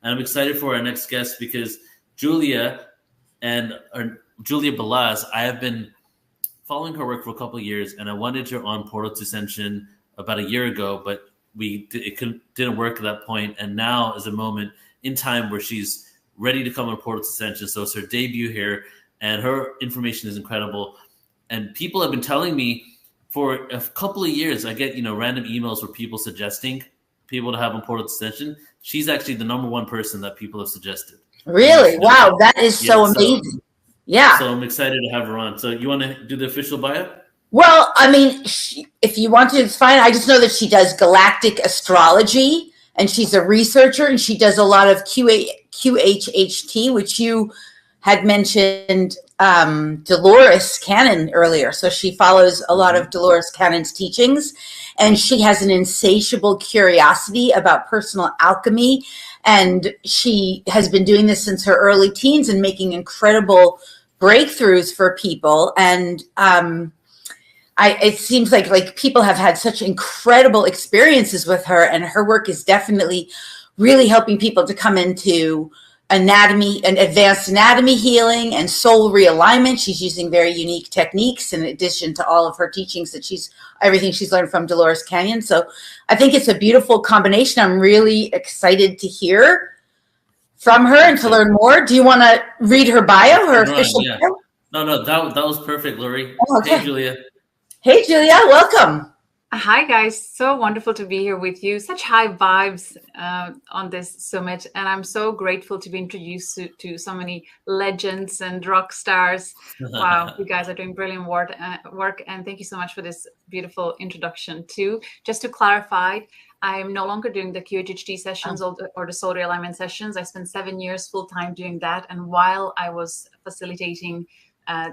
And I'm excited for our next guest because Julia Balaz, I have been following her work for a couple of years, and I wanted her on Portal to Ascension about a year ago, but it didn't work at that point. And now is a moment in time where she's ready to come on Portal to Ascension. So it's her debut here, and her information is incredible. And people have been telling me for a couple of years, I get random emails where people suggesting people to have on Portal to Ascension. She's actually the #1 person that people have suggested. Really? Wow, that is so amazing. Yeah. So I'm excited to have her on. So you want to do the official bio? Well, I mean, if you want to, it's fine. I just know that she does Galactic Astrology, and she's a researcher, and she does a lot of QHHT, which you had mentioned Dolores Cannon earlier. So she follows a lot of Dolores Cannon's teachings, and she has an insatiable curiosity about personal alchemy. And she has been doing this since her early teens and making incredible breakthroughs for people. And it seems like people have had such incredible experiences with her, and her work is definitely really helping people to come into anatomy and advanced anatomy healing and soul realignment. She's using very unique techniques in addition to all of her teachings that everything she's learned from Dolores Cannon. So I think it's a beautiful combination. I'm really excited to hear from her and to learn more. Do you want to read her bio, her official bio? No, that was perfect, Lori. Oh, okay. Hey, Julia. Hey, Julia, welcome. Hi, guys. So wonderful to be here with you. Such high vibes on this summit. And I'm so grateful to be introduced to so many legends and rock stars. Wow, you guys are doing brilliant work. And thank you so much for this beautiful introduction too. Just to clarify, I'm no longer doing the QHHT sessions or the soul realignment sessions. I spent 7 years full-time doing that. And while I was facilitating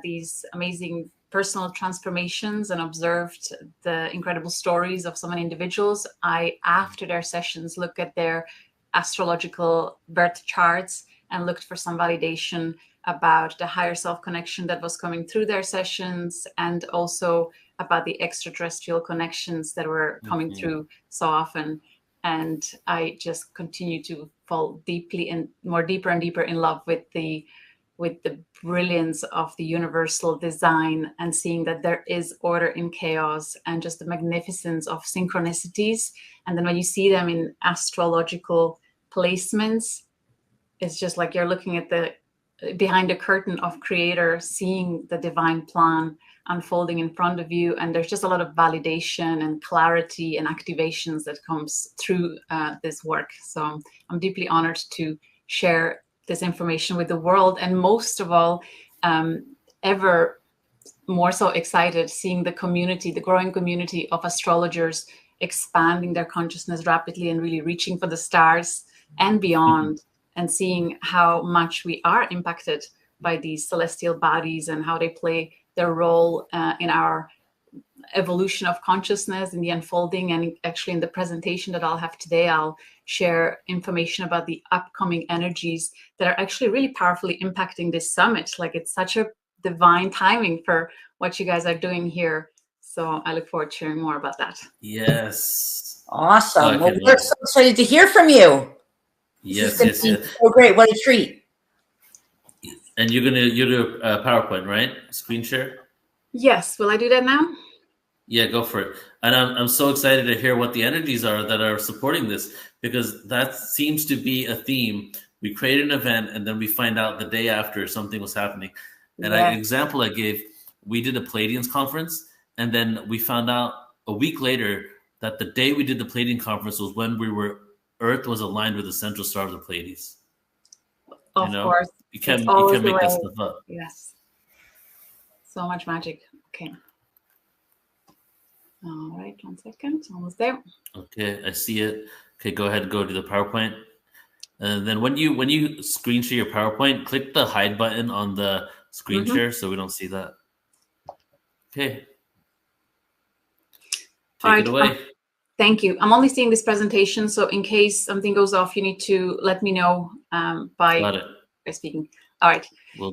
these amazing personal transformations and observed the incredible stories of so many individuals, I, after their sessions, looked at their astrological birth charts and looked for some validation about the higher self connection that was coming through their sessions, and also about the extraterrestrial connections that were coming through so often. And I just continue to fall deeply and deeper and deeper in love with the brilliance of the universal design, and seeing that there is order in chaos, and just the magnificence of synchronicities. And then when you see them in astrological placements, it's just like you're looking at behind the curtain of Creator, seeing the divine plan unfolding in front of you. And there's just a lot of validation and clarity and activations that comes through this work. So I'm deeply honored to share this information with the world, and most of all, ever more so excited seeing the community, the growing community of astrologers expanding their consciousness rapidly and really reaching for the stars and beyond, and seeing how much we are impacted by these celestial bodies and how they play their role in our evolution of consciousness, in the unfolding. And actually in the presentation that I'll have today, I'll share information about the upcoming energies that are actually really powerfully impacting this summit. Like, it's such a divine timing for what you guys are doing here. So I look forward to sharing more about that. Yes. Awesome. Well, we're so excited to hear from you. Yes. Oh, great. What a treat. And you do a PowerPoint, right? Screen share? Yes. Will I do that now? Yeah, go for it. And I'm so excited to hear what the energies are that are supporting this, because that seems to be a theme. We create an event and then we find out the day after something was happening. And an example I gave, we did a Pleiadians conference, and then we found out a week later that the day we did the Pleiadian conference was when Earth was aligned with the central star of the Pleiades. Of course. You can't make that stuff up. Yes. So much magic. Okay. All right, 1 second. Almost there. Okay, I see it. Okay, go ahead and go to the PowerPoint. And then when you screen share your PowerPoint, click the hide button on the screen share so we don't see that. Okay. Take it away. Thank you. I'm only seeing this presentation, so in case something goes off, you need to let me know by speaking. All right.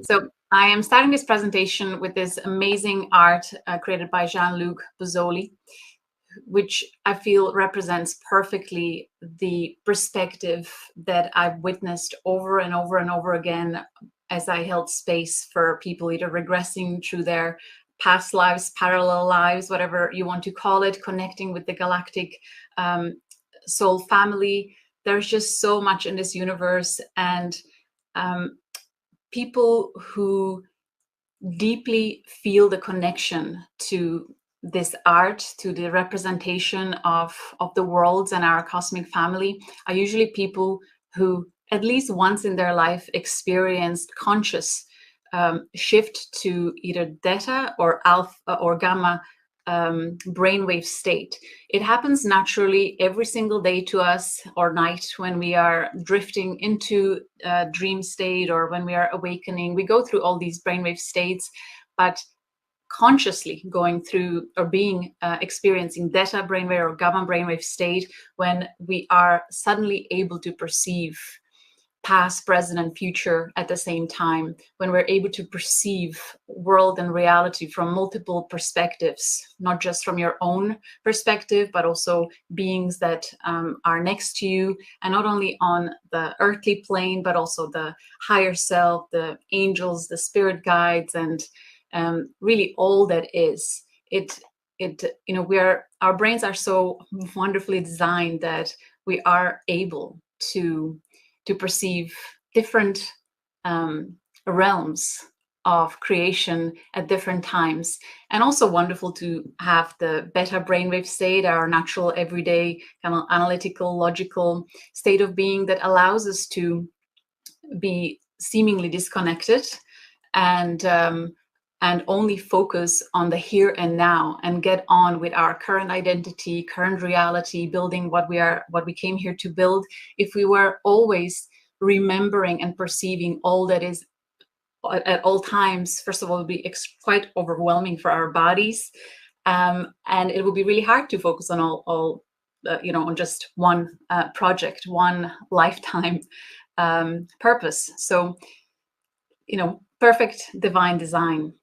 So I am starting this presentation with this amazing art created by Jean-Luc Bozzoli, which I feel represents perfectly the perspective that I've witnessed over and over and over again as I held space for people either regressing through their past lives, parallel lives, whatever you want to call it, connecting with the galactic soul family. There's just so much in this universe, and people who deeply feel the connection to this art, to the representation of the worlds and our cosmic family, are usually people who at least once in their life experienced conscious shift to either theta or alpha or gamma brainwave state. It happens naturally every single day to us, or night when we are drifting into a dream state, or when we are awakening. We go through all these brainwave states, but consciously going through or being experiencing theta brainwave or gamma brainwave state, when we are suddenly able to perceive past, present, and future at the same time, when we're able to perceive world and reality from multiple perspectives, not just from your own perspective, but also beings that are next to you, and not only on the earthly plane, but also the higher self, the angels, the spirit guides, and really all that is. Our brains are so wonderfully designed that we are able to perceive different realms of creation at different times. And also wonderful to have the beta brainwave state, our natural, everyday, kind of analytical, logical state of being that allows us to be seemingly disconnected and only focus on the here and now, and get on with our current identity, current reality, building what we came here to build. If we were always remembering and perceiving all that is at all times, first of all, it would be quite overwhelming for our bodies, and it would be really hard to focus on all on just one project, one lifetime purpose. So, perfect divine design.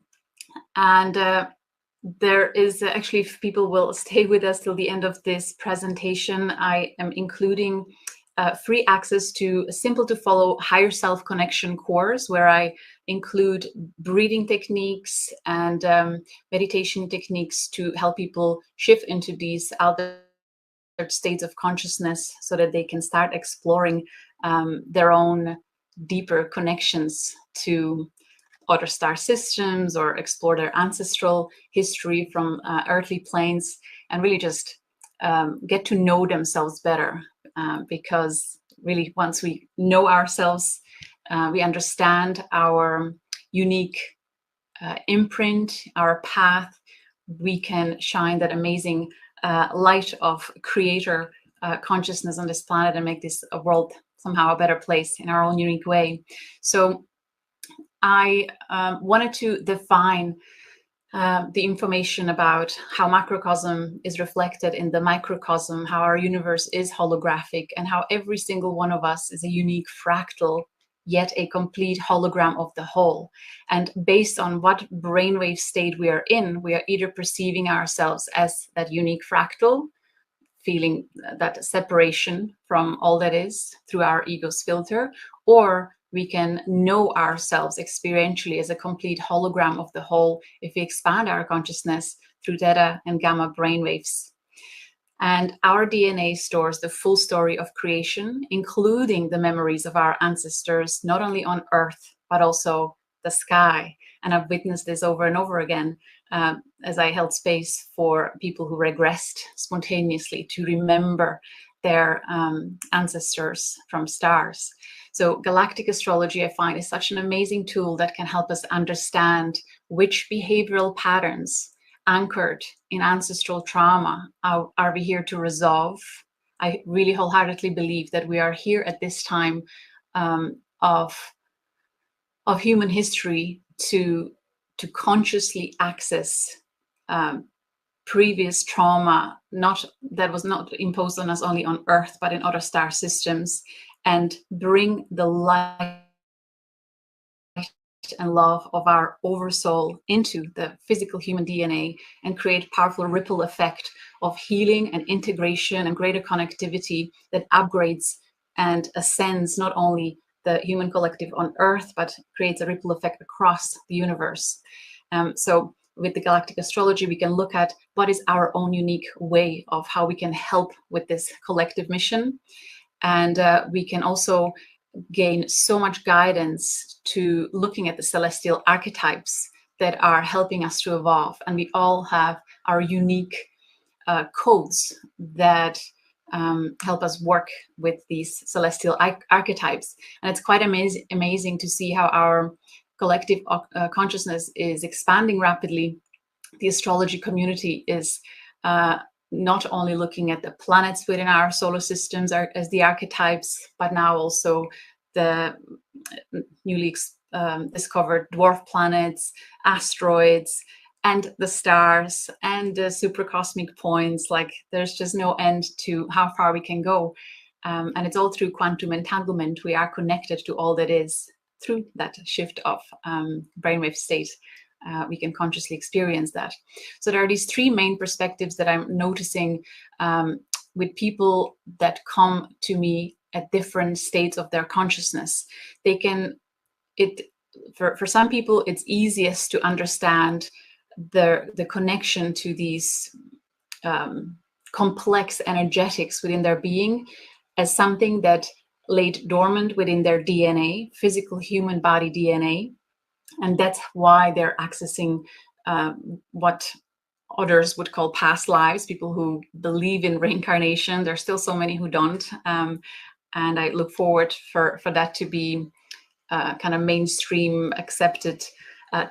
And there is actually, if people will stay with us till the end of this presentation, I am including free access to a simple to follow higher self connection course, where I include breathing techniques and meditation techniques to help people shift into these altered states of consciousness, so that they can start exploring their own deeper connections to other star systems, or explore their ancestral history from earthly planes, and really just get to know themselves better. Because really, once we know ourselves, we understand our unique imprint, our path, we can shine that amazing light of creator consciousness on this planet, and make this a world somehow a better place in our own unique way. So I wanted to define the information about how macrocosm is reflected in the microcosm, how our universe is holographic, and how every single one of us is a unique fractal, yet a complete hologram of the whole. And based on what brainwave state we are in, we are either perceiving ourselves as that unique fractal, feeling that separation from all that is through our ego's filter, or we can know ourselves experientially as a complete hologram of the whole if we expand our consciousness through theta and gamma brainwaves. And our DNA stores the full story of creation, including the memories of our ancestors, not only on Earth, but also the sky. And I've witnessed this over and over again as I held space for people who regressed spontaneously to remember their ancestors from stars. So Galactic Astrology, I find, is such an amazing tool that can help us understand which behavioral patterns anchored in ancestral trauma are we here to resolve. I really wholeheartedly believe that we are here at this time of human history to consciously access previous trauma, that was not imposed on us only on Earth, but in other star systems, and bring the light and love of our oversoul into the physical human DNA and create powerful ripple effect of healing and integration and greater connectivity that upgrades and ascends not only the human collective on Earth, but creates a ripple effect across the universe. So with the Galactic Astrology, we can look at what is our own unique way of how we can help with this collective mission. And we can also gain so much guidance to looking at the celestial archetypes that are helping us to evolve. And we all have our unique codes that help us work with these celestial archetypes. And it's quite amazing to see how our collective consciousness is expanding rapidly. The astrology community is not only looking at the planets within our solar systems as the archetypes, but now also the newly discovered dwarf planets, asteroids, and the stars, and the supracosmic points. Like, there's just no end to how far we can go. And it's all through quantum entanglement. We are connected to all that is through that shift of brainwave state. We can consciously experience that. So there are these three main perspectives that I'm noticing with people that come to me at different states of their consciousness. For some people, it's easiest to understand the connection to these complex energetics within their being as something that laid dormant within their DNA, physical human body DNA. And that's why they're accessing what others would call past lives, people who believe in reincarnation. There's still so many who don't. And I look forward for that to be kind of mainstream accepted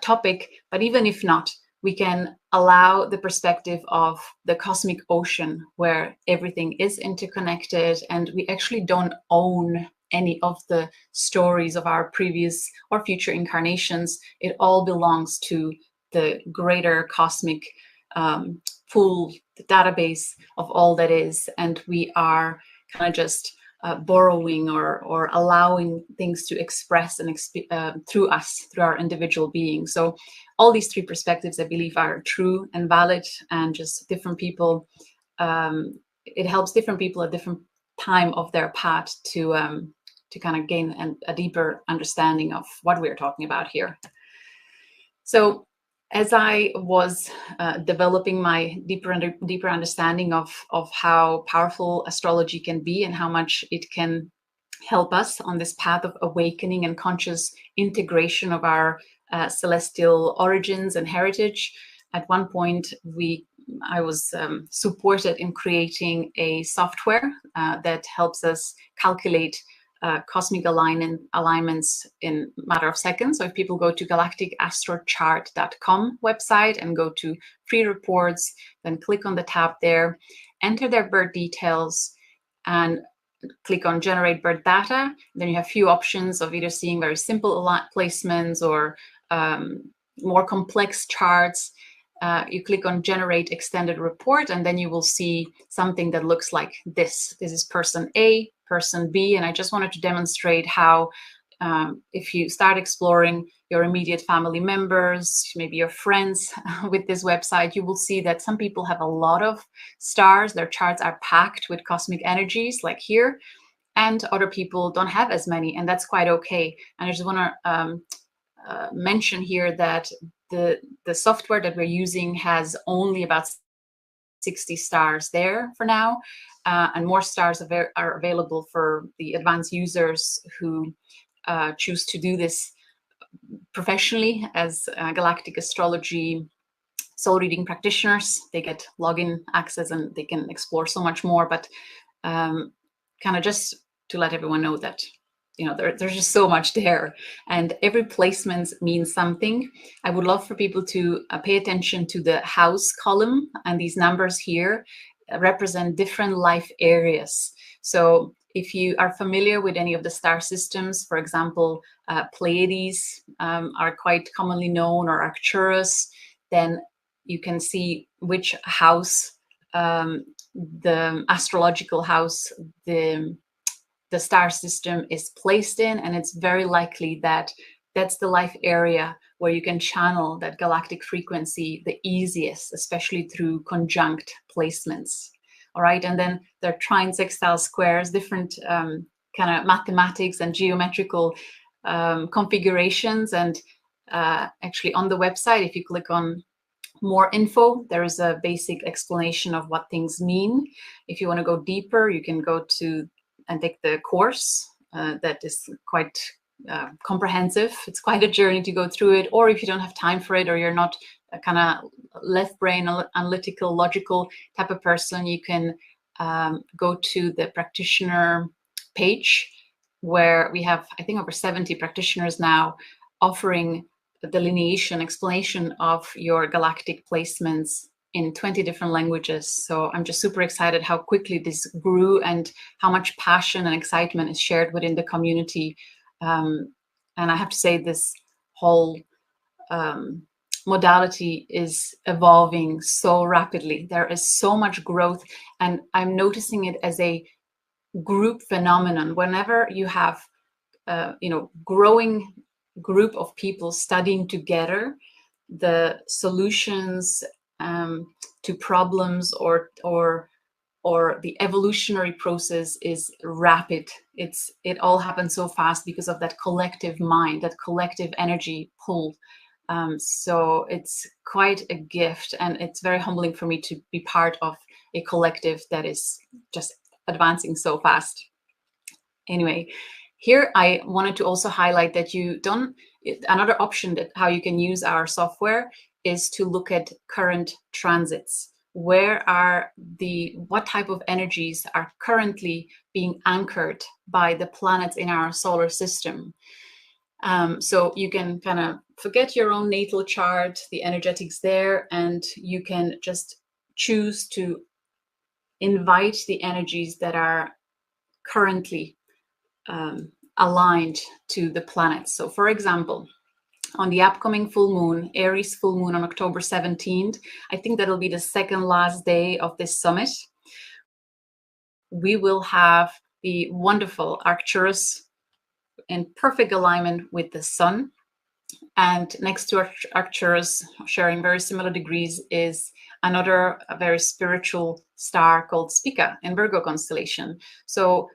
topic. But even if not, we can allow the perspective of the cosmic ocean where everything is interconnected, and we actually don't own any of the stories of our previous or future incarnations. It all belongs to the greater cosmic pool, the database of all that is, and we are kind of just borrowing or allowing things to express and through us, through our individual being. So all these three perspectives, I believe, are true and valid, and just different people, it helps different people at different time of their path to kind of gain a deeper understanding of what we're talking about here. So as I was developing my deeper understanding of how powerful astrology can be and how much it can help us on this path of awakening and conscious integration of our celestial origins and heritage, at one point I was supported in creating a software that helps us calculate cosmic alignments in a matter of seconds. So if people go to galacticastrochart.com website and go to free reports, then click on the tab there, enter their birth details, and click on generate birth data. Then you have a few options of either seeing very simple placements or more complex charts. You click on generate extended report, and then you will see something that looks like this. This is person A, person B, and I just wanted to demonstrate how if you start exploring your immediate family members, maybe your friends with this website, you will see that some people have a lot of stars. Their charts are packed with cosmic energies like here, and other people don't have as many, and that's quite okay. And I just want to mention here that the software that we're using has only about 60 stars there for now, and more stars are available for the advanced users who choose to do this professionally as Galactic Astrology soul reading practitioners. They get login access and they can explore so much more, but kind of just to let everyone know that there's just so much there, and every placement means something. I would love for people to pay attention to the house column, and these numbers here represent different life areas. So if you are familiar with any of the star systems, for example, Pleiades are quite commonly known, or Arcturus, then you can see which house, the astrological house, the star system is placed in, and it's very likely that that's the life area where you can channel that galactic frequency the easiest, especially through conjunct placements. All right, and then there are trine, sextile, squares, different kind of mathematics and geometrical configurations. And actually on the website, if you click on more info, there is a basic explanation of what things mean. If you want to go deeper, you can go to and take the course. That is quite comprehensive. It's quite a journey to go through it. Or if you don't have time for it, or you're not a kind of left brain analytical, logical type of person, you can go to the practitioner page, where we have, I think, over 70 practitioners now offering the delineation, explanation of your galactic placements in 20 different languages. So I'm just super excited how quickly this grew and how much passion and excitement is shared within the community. And I have to say, this whole modality is evolving so rapidly. There is so much growth, and I'm noticing it as a group phenomenon. Whenever you have, growing group of people studying together, the solutions to problems or the evolutionary process is rapid. It all happens so fast because of that collective mind, that collective energy pull. So it's quite a gift, and it's very humbling for me to be part of a collective that is just advancing so fast. Anyway, here I wanted to also highlight that another option that how you can use our software is to look at current transits. What type of energies are currently being anchored by the planets in our solar system? So you can kind of forget your own natal chart, the energetics there, and you can just choose to invite the energies that are currently aligned to the planets. So for example, on the upcoming full moon, Aries full moon on October 17th, I think that'll be the second last day of this summit, we will have the wonderful Arcturus in perfect alignment with the sun. And next to Arcturus, sharing very similar degrees, is another very spiritual star called Spica in Virgo constellation. So,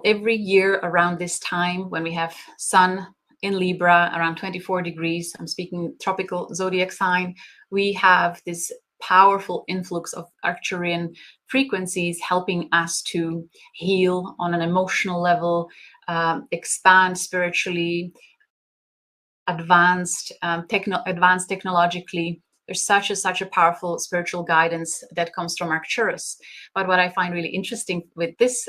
every year around this time, when we have sun in Libra around 24 degrees, I'm speaking tropical zodiac sign, we have this powerful influx of Arcturian frequencies helping us to heal on an emotional level, expand spiritually, advanced technologically. There's such a powerful spiritual guidance that comes from Arcturus. But what I find really interesting with this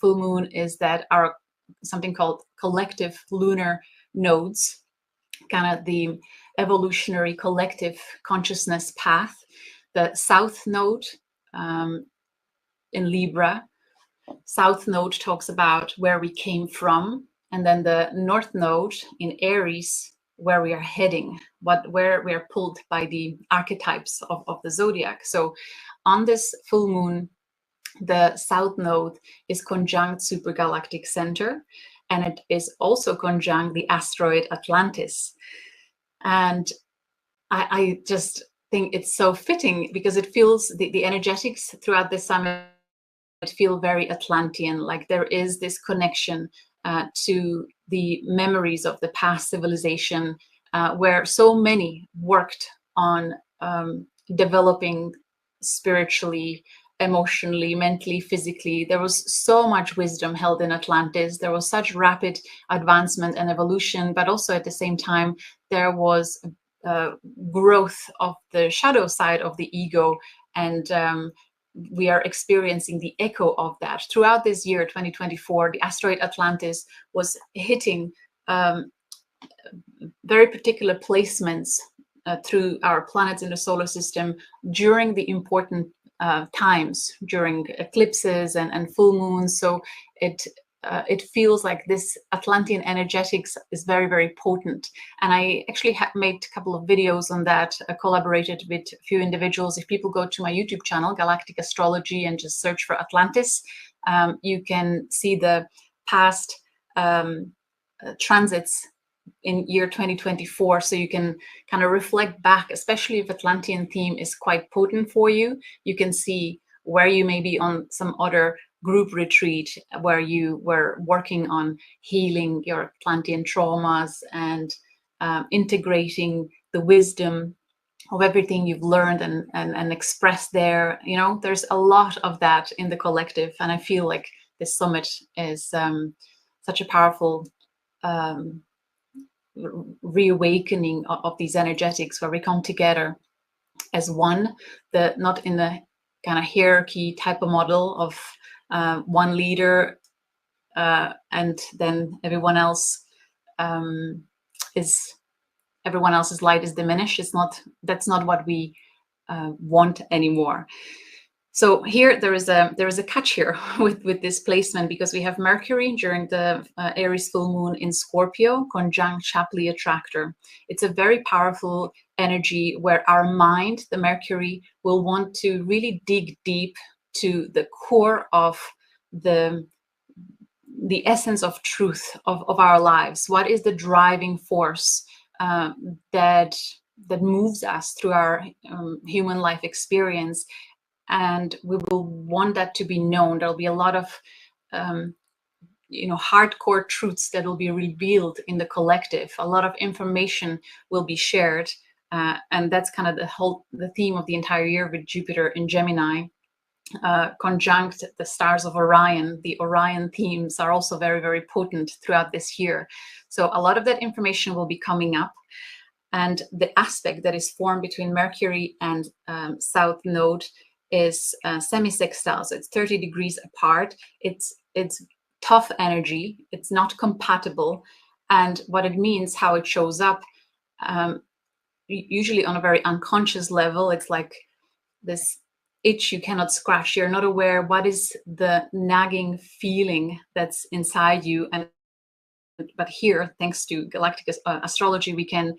full moon is that our something called collective lunar nodes, kind of the evolutionary collective consciousness path, the South Node in Libra. South Node talks about where we came from, and then the North Node in Aries, where we are heading, where we are pulled by the archetypes of the zodiac. So on this full moon, the South Node is conjunct supergalactic center, and it is also conjunct the asteroid Atlantis. And I just think it's so fitting because it feels the energetics throughout the summit feel very Atlantean, like there is this connection to the memories of the past civilization where so many worked on developing spiritually, emotionally, mentally, physically. There was so much wisdom held in Atlantis. There was such rapid advancement and evolution, but also at the same time, there was growth of the shadow side of the ego, and we are experiencing the echo of that. Throughout this year, 2024, the asteroid Atlantis was hitting very particular placements through our planets in the solar system during the important times, during eclipses and full moons. So it feels like this Atlantean energetics is very, very potent. And I actually made a couple of videos on that, collaborated with a few individuals. If people go to my YouTube channel, Galactic Astrology, and just search for Atlantis, you can see the past transits in year 2024, so you can kind of reflect back, especially if Atlantean theme is quite potent for you. You can see where you may be on some other group retreat where you were working on healing your Atlantean traumas and integrating the wisdom of everything you've learned and expressed there. You know, there's a lot of that in the collective, and I feel like this summit is such a powerful reawakening of these energetics, where we come together as one, not in the kind of hierarchy type of model of one leader and then everyone else's light is diminished. That's not what we want anymore. So here there is a catch here with this placement, because we have Mercury during the Aries full moon in Scorpio conjunct Shapley attractor. It's a very powerful energy where our mind, the Mercury, will want to really dig deep to the core of the essence of truth of our lives. What is the driving force that moves us through our human life experience? And we will want that to be known. There'll be a lot of hardcore truths that will be revealed in the collective. A lot of information will be shared, and that's kind of the theme of the entire year, with Jupiter in Gemini conjunct the stars of Orion. The Orion themes are also very, very potent throughout this year. So a lot of that information will be coming up, and the aspect that is formed between Mercury and South Node is semi-sextile, so it's 30 degrees apart. It's tough energy. It's not compatible, and what it means, how it shows up, usually on a very unconscious level. It's like this itch you cannot scratch. You're not aware what is the nagging feeling that's inside you, but here, thanks to Galactic Astrology, we can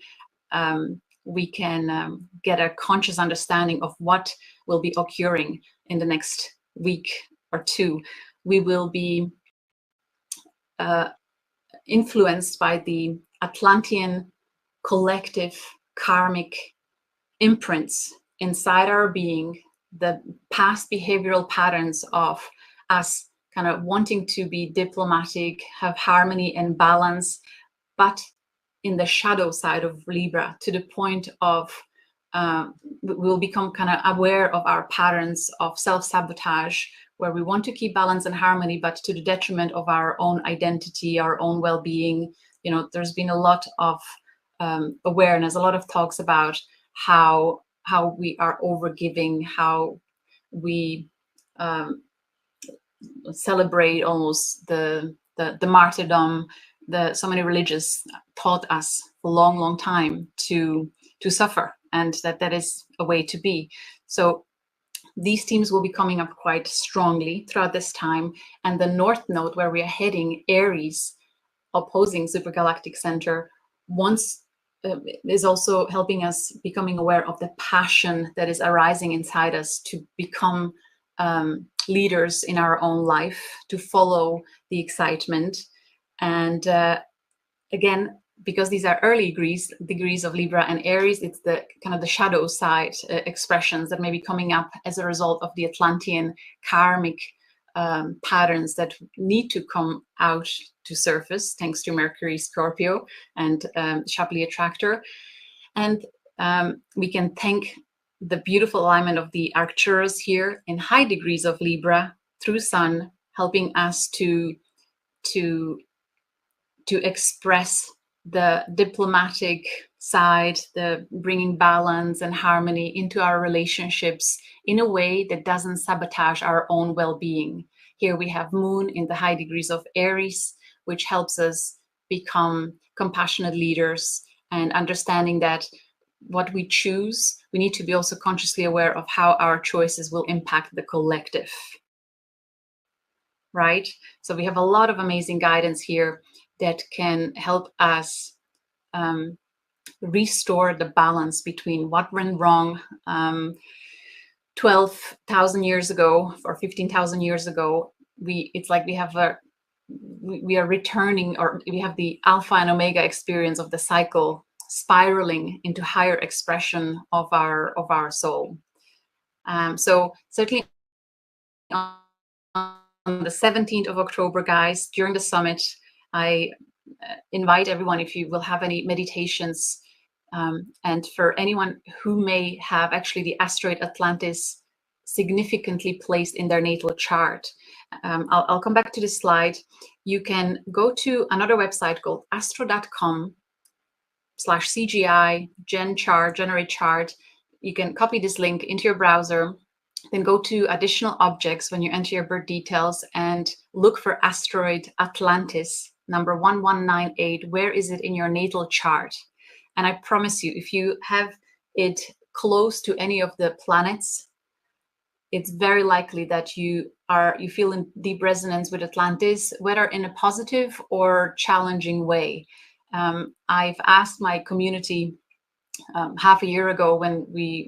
get a conscious understanding of what will be occurring in the next week or two. We will be influenced by the Atlantean collective karmic imprints inside our being, the past behavioral patterns of us kind of wanting to be diplomatic, have harmony and balance, but in the shadow side of Libra, to the point of we'll become kind of aware of our patterns of self-sabotage, where we want to keep balance and harmony, but to the detriment of our own identity, our own well-being. You know, there's been a lot of awareness, a lot of talks about how we are overgiving, how we celebrate almost the martyrdom. So many religions taught us for a long, long time to suffer, and that is a way to be. So these themes will be coming up quite strongly throughout this time. And the North Node, where we are heading, Aries, opposing Supergalactic Center, is also helping us becoming aware of the passion that is arising inside us to become leaders in our own life, to follow the excitement. And again, because these are early degrees of Libra and Aries, it's the kind of the shadow side expressions that may be coming up as a result of the Atlantean karmic patterns that need to come out to surface, thanks to Mercury, Scorpio, and Shapley attractor. And we can thank the beautiful alignment of the Arcturus here in high degrees of Libra through Sun, helping us to express the diplomatic side, the bringing balance and harmony into our relationships in a way that doesn't sabotage our own well-being. Here we have Moon in the high degrees of Aries, which helps us become compassionate leaders, and understanding that what we choose, we need to be also consciously aware of how our choices will impact the collective, right? So we have a lot of amazing guidance here that can help us restore the balance between what went wrong 12,000 years ago or 15,000 years ago. It's like we have we are returning, or we have the alpha and omega experience of the cycle spiraling into higher expression of our soul. So certainly on the 17th of October, guys, during the summit, I invite everyone, if you will have any meditations, and for anyone who may have actually the asteroid Atlantis significantly placed in their natal chart. I'll come back to this slide. You can go to another website called astro.com/CGI gen chart, generate chart. You can copy this link into your browser, then go to additional objects when you enter your birth details and look for asteroid Atlantis, number 1198. Where is it in your natal chart? And I promise you, if you have it close to any of the planets, it's very likely that you feel in deep resonance with Atlantis, whether in a positive or challenging way. I've asked my community half a year ago when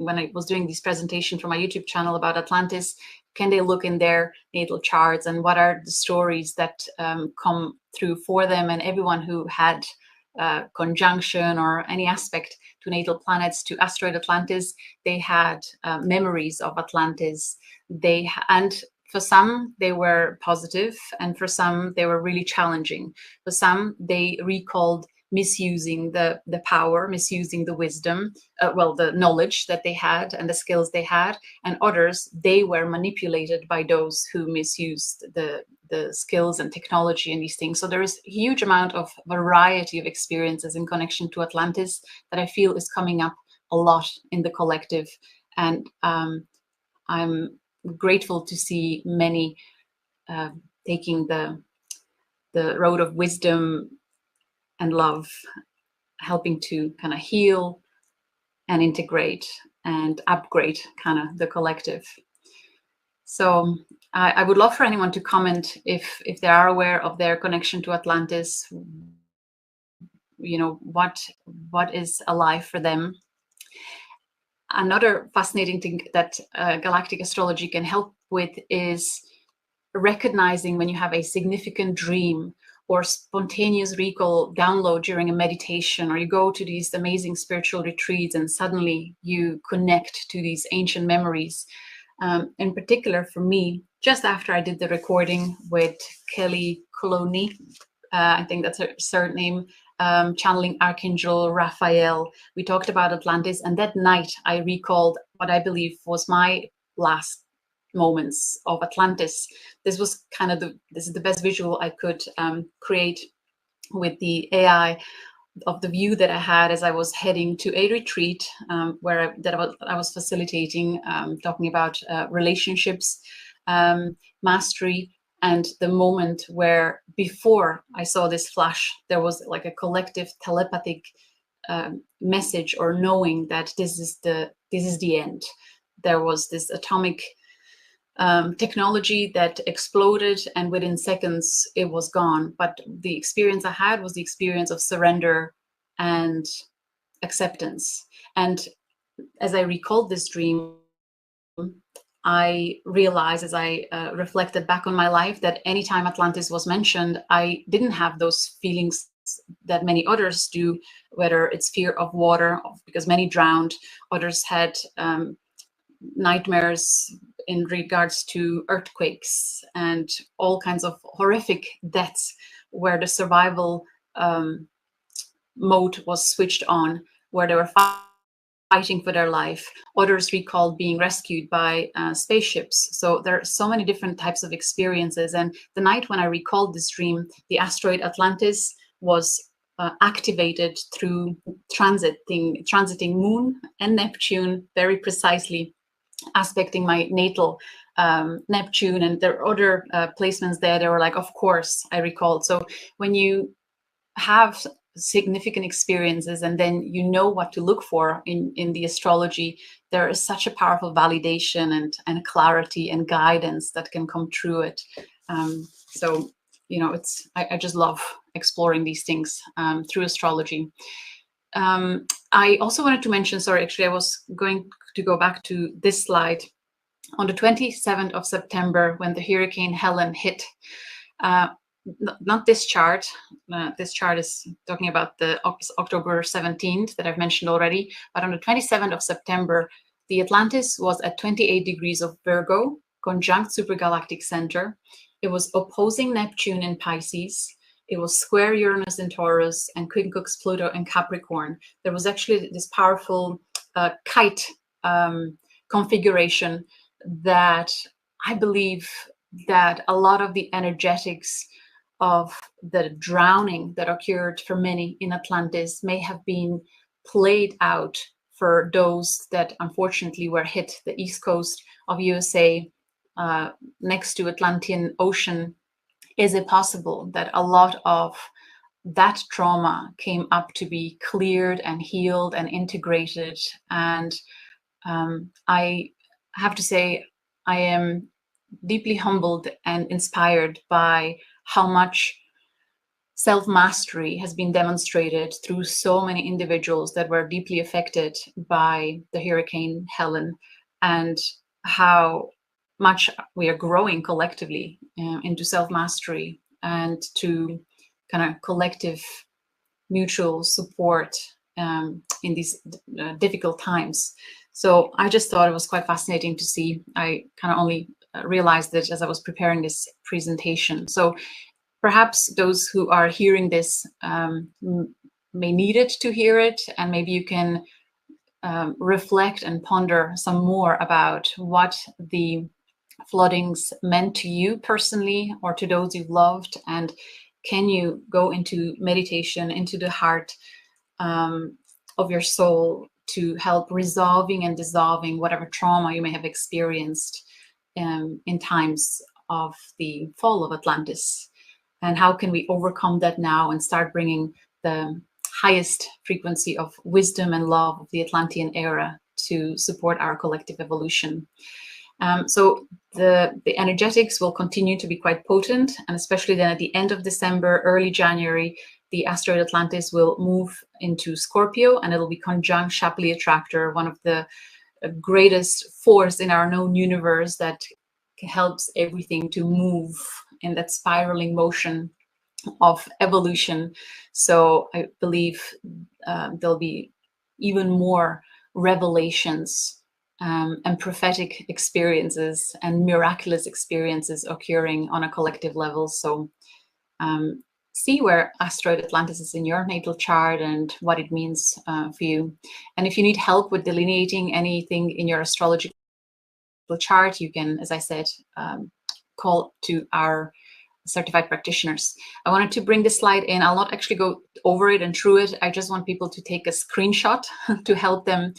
I was doing this presentation for my YouTube channel about Atlantis, can they look in their natal charts and what are the stories that come through for them, and everyone who had conjunction or any aspect to natal planets to asteroid Atlantis, they had memories of Atlantis. And for some they were positive, and for some they were really challenging. For some they recalled misusing the power, misusing the wisdom, the knowledge that they had and the skills they had, and others, they were manipulated by those who misused the skills and technology and these things. So there is a huge amount of variety of experiences in connection to Atlantis that I feel is coming up a lot in the collective. And I'm grateful to see many taking the road of wisdom and love, helping to kind of heal and integrate and upgrade kind of the collective. So I would love for anyone to comment if they are aware of their connection to Atlantis, you know, what is alive for them. Another fascinating thing that Galactic Astrology can help with is recognizing when you have a significant dream or spontaneous recall download during a meditation, or you go to these amazing spiritual retreats and suddenly you connect to these ancient memories. In particular for me, just after I did the recording with Kelly Coloni, I think that's her surname, channeling Archangel Raphael, we talked about Atlantis, and that night I recalled what I believe was my last moments of Atlantis. This was kind of this is the best visual I could create with the AI of the view that I had as I was heading to a retreat where I was facilitating, talking about relationships, mastery, and the moment where before I saw this flash, there was like a collective telepathic message or knowing that this is the end. There was this atomic technology that exploded, and within seconds it was gone. But the experience I had was the experience of surrender and acceptance. And as I recalled this dream, I realized as I reflected back on my life that anytime Atlantis was mentioned, I didn't have those feelings that many others do, whether it's fear of water, because many drowned, others had nightmares in regards to earthquakes and all kinds of horrific deaths where the survival mode was switched on, where they were fighting for their life. Others recalled being rescued by spaceships. So there are so many different types of experiences. And the night when I recalled this dream, the asteroid Atlantis was activated through transiting Moon and Neptune, very precisely aspecting my natal Neptune, and there are other placements there. They were like, of course, I recalled. So when you have significant experiences and then you know what to look for in the astrology, there is such a powerful validation and clarity and guidance that can come through it. So, you know, I just love exploring these things through astrology. I also wanted to mention, sorry, actually, I was going to go back to this slide. On the 27th of September, when the Hurricane Helene hit, not this chart. This chart is talking about the October 17th that I've mentioned already. But on the 27th of September, the Atlantis was at 28 degrees of Virgo, conjunct supergalactic center. It was opposing Neptune in Pisces. It was square Uranus in Taurus and quincunx Pluto in Capricorn. There was actually this powerful kite configuration that I believe that a lot of the energetics of the drowning that occurred for many in Atlantis may have been played out for those that unfortunately were hit the east coast of USA next to Atlantean Ocean. Is it possible that a lot of that trauma came up to be cleared and healed and integrated? And I have to say, I am deeply humbled and inspired by how much self-mastery has been demonstrated through so many individuals that were deeply affected by the Hurricane Helene, and how much we are growing collectively into self-mastery and to kind of collective mutual support in these difficult times. So I just thought it was quite fascinating to see. I kind of only realized it as I was preparing this presentation. So perhaps those who are hearing this may need it to hear it, and maybe you can reflect and ponder some more about what the floodings meant to you personally or to those you loved, and can you go into meditation, into the heart of your soul to help resolving and dissolving whatever trauma you may have experienced in times of the fall of Atlantis. And how can we overcome that now and start bringing the highest frequency of wisdom and love of the Atlantean era to support our collective evolution? So the energetics will continue to be quite potent, and especially then at the end of December, early January, the asteroid Atlantis will move into Scorpio, and it'll be conjunct Shapley Attractor, one of the greatest force in our known universe that helps everything to move in that spiraling motion of evolution. So I believe there'll be even more revelations and prophetic experiences and miraculous experiences occurring on a collective level. So see where asteroid Atlantis is in your natal chart and what it means for you. And if you need help with delineating anything in your astrological chart, you can, as I said, call to our certified practitioners. I wanted to bring this slide in. I'll not actually go over it and through it. I just want people to take a screenshot to help them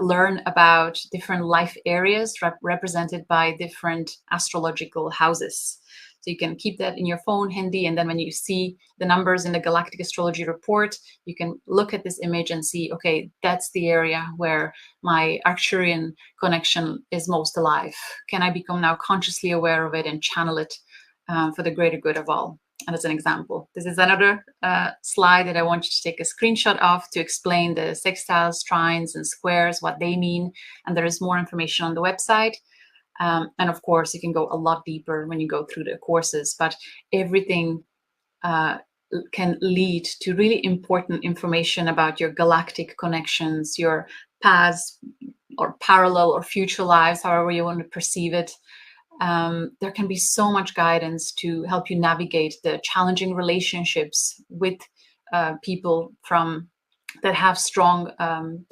learn about different life areas represented by different astrological houses. So you can keep that in your phone handy, and then when you see the numbers in the Galactic Astrology report, you can look at this image and see, okay, that's the area where my Arcturian connection is most alive. Can I become now consciously aware of it and channel it for the greater good of all? And as an example, this is another slide that I want you to take a screenshot of to explain the sextiles, trines, and squares, what they mean. And there is more information on the website. And of course, you can go a lot deeper when you go through the courses, but everything can lead to really important information about your galactic connections, your past or parallel or future lives, however you want to perceive it. There can be so much guidance to help you navigate the challenging relationships with people that have strong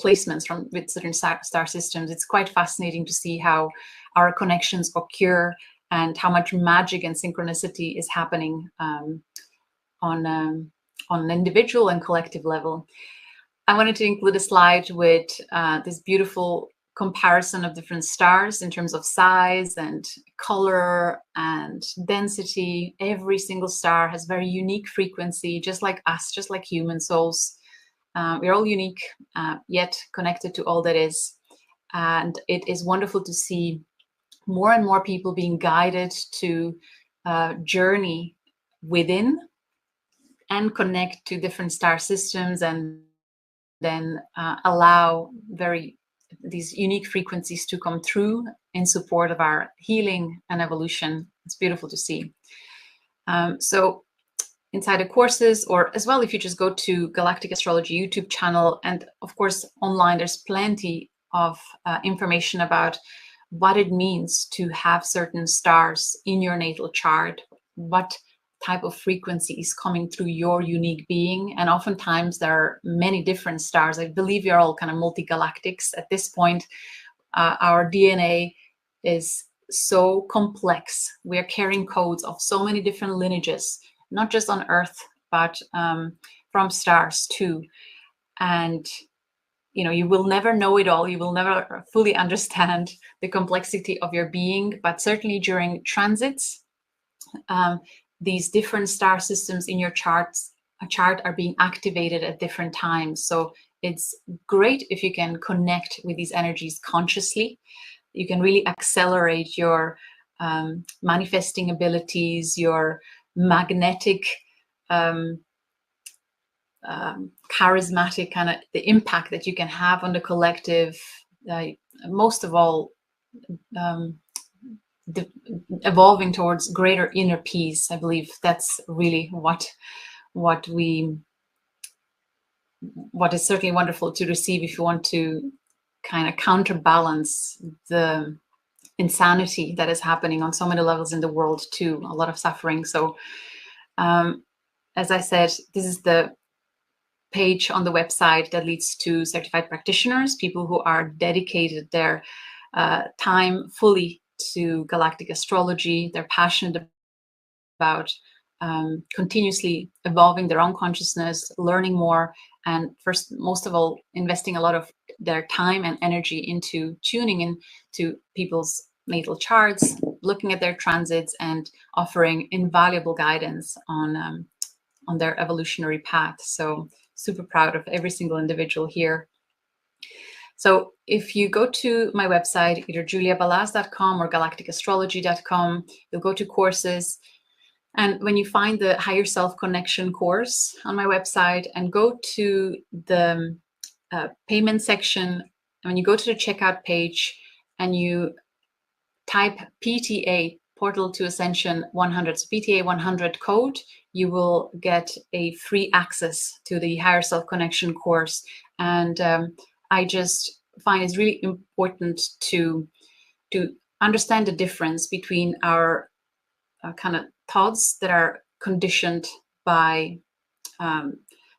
placements with certain star systems. It's quite fascinating to see how our connections occur and how much magic and synchronicity is happening on an individual and collective level. I wanted to include a slide with this beautiful comparison of different stars in terms of size and color and density. Every single star has very unique frequency, just like us, just like human souls. We're all unique, yet connected to all that is. And it is wonderful to see more and more people being guided to journey within and connect to different star systems, and then allow these unique frequencies to come through in support of our healing and evolution. It's beautiful to see. So inside the courses, or as well, if you just go to Galactic Astrology YouTube channel, and of course online, there's plenty of information about what it means to have certain stars in your natal chart, what type of frequency is coming through your unique being. And oftentimes there are many different stars. I believe you're all kind of multi-galactics at this point. Our DNA is so complex. We are carrying codes of so many different lineages, not just on Earth, but from stars too. And you will never know it all. You will never fully understand the complexity of your being, but certainly during transits, these different star systems in your chart are being activated at different times. So it's great if you can connect with these energies consciously. You can really accelerate your manifesting abilities, your magnetic, charismatic kind of the impact that you can have on the collective. Most of all, evolving towards greater inner peace. I believe that's really what is certainly wonderful to receive if you want to kind of counterbalance the insanity that is happening on so many levels in the world too, a lot of suffering. So as I said, this is the page on the website that leads to certified practitioners, people who are dedicated their time fully to galactic astrology. They're passionate about continuously evolving their own consciousness, learning more, and most of all, investing a lot of their time and energy into tuning into people's natal charts, looking at their transits, and offering invaluable guidance on their evolutionary path. So super proud of every single individual here. So if you go to my website, either juliabalaz.com or galacticastrology.com, you'll go to courses. And when you find the Higher Self Connection course on my website and go to the payment section, and when you go to the checkout page and you type PTA, Portal to Ascension 100, so PTA 100 code, you will get a free access to the Higher Self Connection course. And I just find it's really important to understand the difference between our kind of thoughts that are conditioned by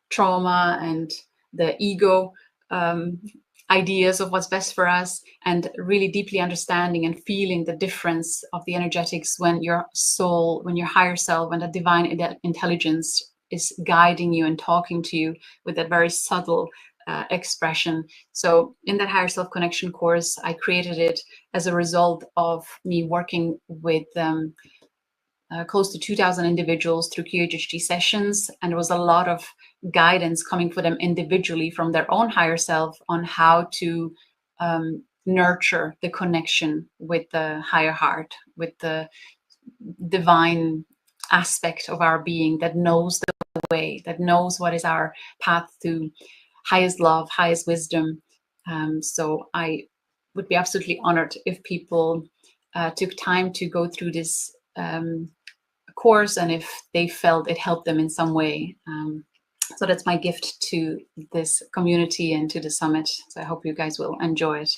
trauma and the ego ideas of what's best for us, and really deeply understanding and feeling the difference of the energetics when your soul, when your higher self, when the divine intelligence is guiding you and talking to you with that very subtle expression. So in that Higher Self Connection course, I created it as a result of me working with close to 2,000 individuals through QHHT sessions, and there was a lot of guidance coming for them individually from their own higher self on how to nurture the connection with the higher heart, with the divine aspect of our being that knows the way, that knows what is our path to highest love, highest wisdom. So I would be absolutely honored if people took time to go through this course, and if they felt it helped them in some way. So that's my gift to this community and to the summit. So I hope you guys will enjoy it.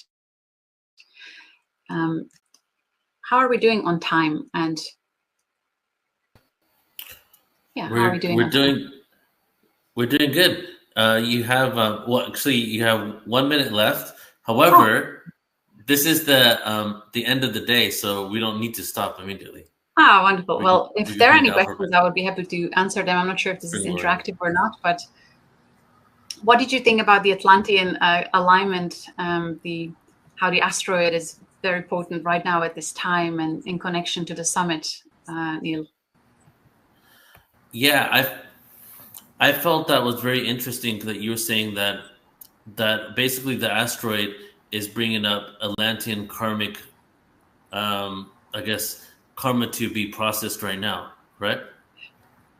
How are we doing on time? And yeah, how are we doing? We're doing good. You have you have 1 minute left. However, this is the end of the day, so we don't need to stop immediately. Ah, wonderful. Well, if there are any questions, I would be happy to answer them. I'm not sure if this is interactive or not, but what did you think about the Atlantean alignment, how the asteroid is very potent right now at this time and in connection to the summit, Neil? Yeah, I felt that was very interesting that you were saying that basically the asteroid is bringing up Atlantean karmic, I guess, karma to be processed right now, right?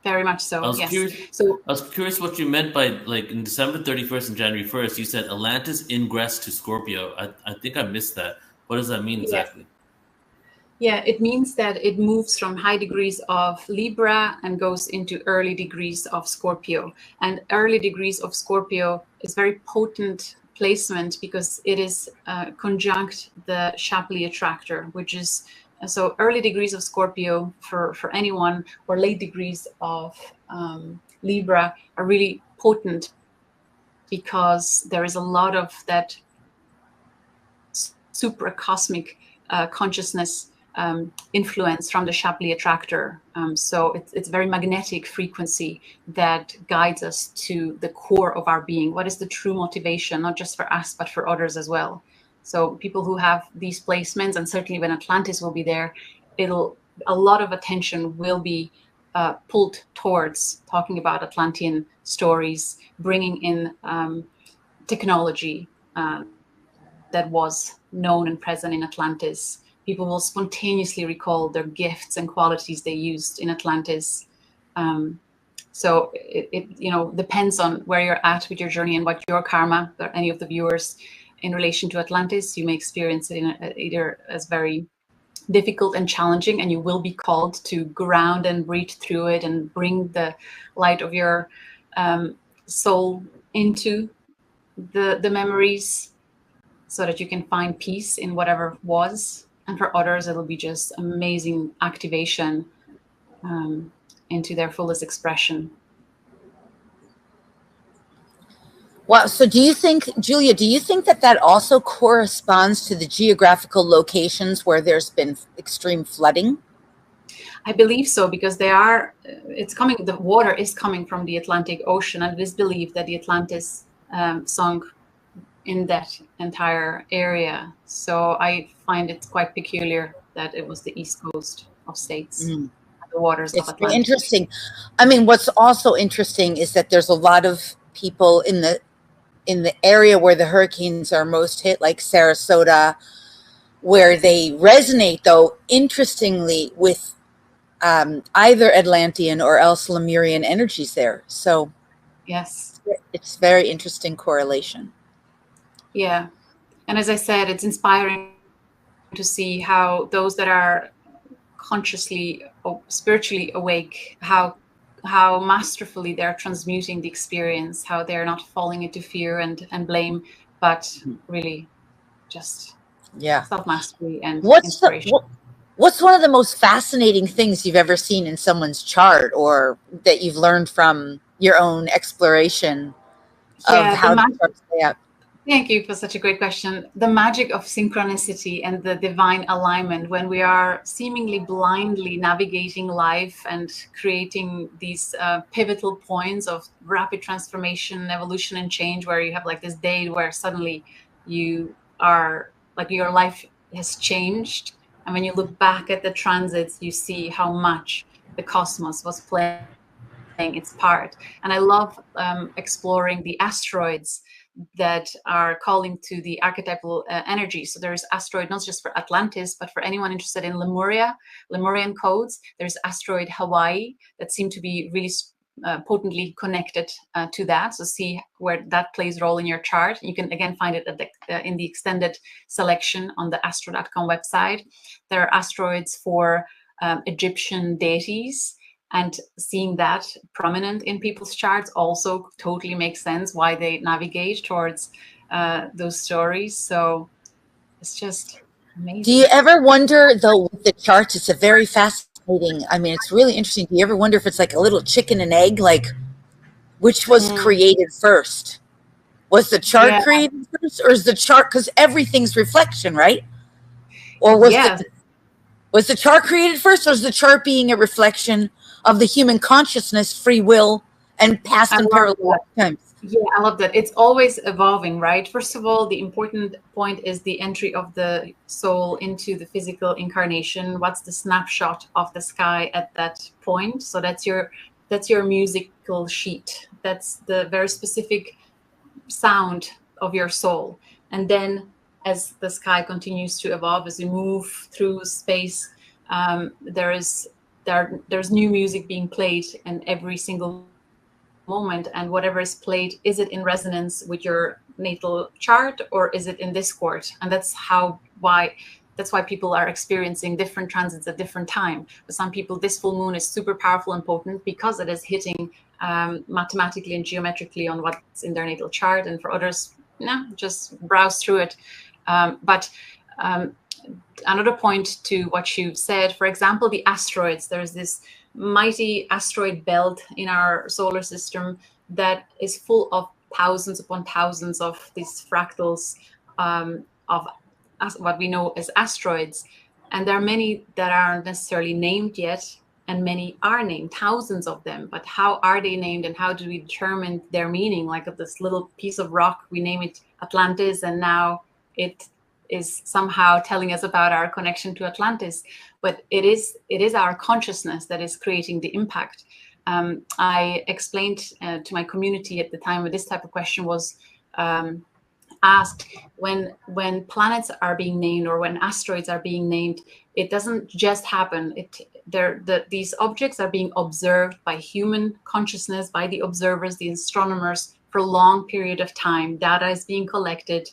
Very much so. I was curious what you meant by, like, in December 31st and January 1st, you said Atlantis ingress to Scorpio. I think I missed that. What does that mean exactly? Yeah, it means that it moves from high degrees of Libra and goes into early degrees of Scorpio. And early degrees of Scorpio is very potent placement because it is conjunct the Shapley attractor, which is so early degrees of Scorpio for anyone, or late degrees of Libra are really potent because there is a lot of that supracosmic consciousness influence from the Shapley attractor. So it's very magnetic frequency that guides us to the core of our being. What is the true motivation, not just for us, but for others as well? So people who have these placements, and certainly when Atlantis will be there, a lot of attention will be pulled towards talking about Atlantean stories, bringing in technology that was known and present in Atlantis. People will spontaneously recall their gifts and qualities they used in Atlantis. So it depends on where you're at with your journey and what your karma, or any of the viewers, in relation to Atlantis. You may experience it either as very difficult and challenging, and you will be called to ground and breathe through it and bring the light of your soul into the memories, so that you can find peace in whatever was. And for others, it'll be just amazing activation into their fullest expression. Well, so do you think, Julia, do you think that that also corresponds to the geographical locations where there's been extreme flooding? I believe so, because the water is coming from the Atlantic Ocean, and it is believed that the Atlantis sunk in that entire area. So I find it quite peculiar that it was the east coast of states, the waters of Atlantis. It's interesting. I mean, what's also interesting is that there's a lot of people in the area where the hurricanes are most hit, like Sarasota, where they resonate, though, interestingly, with either Atlantean or else Lemurian energies there. So yes, it's very interesting correlation. Yeah. And as I said, it's inspiring to see how those that are consciously, spiritually awake, how masterfully they're transmuting the experience, how they're not falling into fear and blame, but really just self-mastery and inspiration. What's one of the most fascinating things you've ever seen in someone's chart, or that you've learned from your own exploration of how the charts play out? Thank you for such a great question. The magic of synchronicity and the divine alignment, when we are seemingly blindly navigating life and creating these pivotal points of rapid transformation, evolution, and change, where you have like this day where suddenly you are like your life has changed. And when you look back at the transits, you see how much the cosmos was playing its part. And I love exploring the asteroids that are calling to the archetypal energy. So there's asteroid not just for Atlantis, but for anyone interested in Lemurian codes. There's asteroid Hawaii that seem to be really potently connected to that. So see where that plays a role in your chart. You can again find it at in the extended selection on the astro.com website. There are asteroids for Egyptian deities, and seeing that prominent in people's charts also totally makes sense why they navigate towards those stories. So it's just amazing. Do you ever wonder, though, with the charts, it's a very fascinating, I mean, it's really interesting. Do you ever wonder if it's like a little chicken and egg, like which was created first? Was the chart created first, or is the chart, because everything's reflection, right? Or was the chart created first, or is the chart being a reflection of the human consciousness, free will, and past and parallel times? Yeah, I love that. It's always evolving, right? First of all, the important point is the entry of the soul into the physical incarnation. What's the snapshot of the sky at that point? So that's your musical sheet. That's the very specific sound of your soul. And then as the sky continues to evolve, as you move through space, there's new music being played in every single moment, and whatever is played, is it in resonance with your natal chart, or is it in discord? And that's why that's why people are experiencing different transits at different time. For some people, this full moon is super powerful and potent because it is hitting mathematically and geometrically on what's in their natal chart. And for others, just browse through it. But another point to what you've said, for example, the asteroids, there's this mighty asteroid belt in our solar system that is full of thousands upon thousands of these fractals of what we know as asteroids. And there are many that aren't necessarily named yet, and many are named, thousands of them. But how are they named, and how do we determine their meaning? Like of this little piece of rock, we name it Atlantis, and now it is somehow telling us about our connection to Atlantis. But it is our consciousness that is creating the impact. I explained to my community at the time when this type of question was asked, when planets are being named or when asteroids are being named, it doesn't just happen. These objects are being observed by human consciousness, by the observers, the astronomers, for a long period of time. Data is being collected,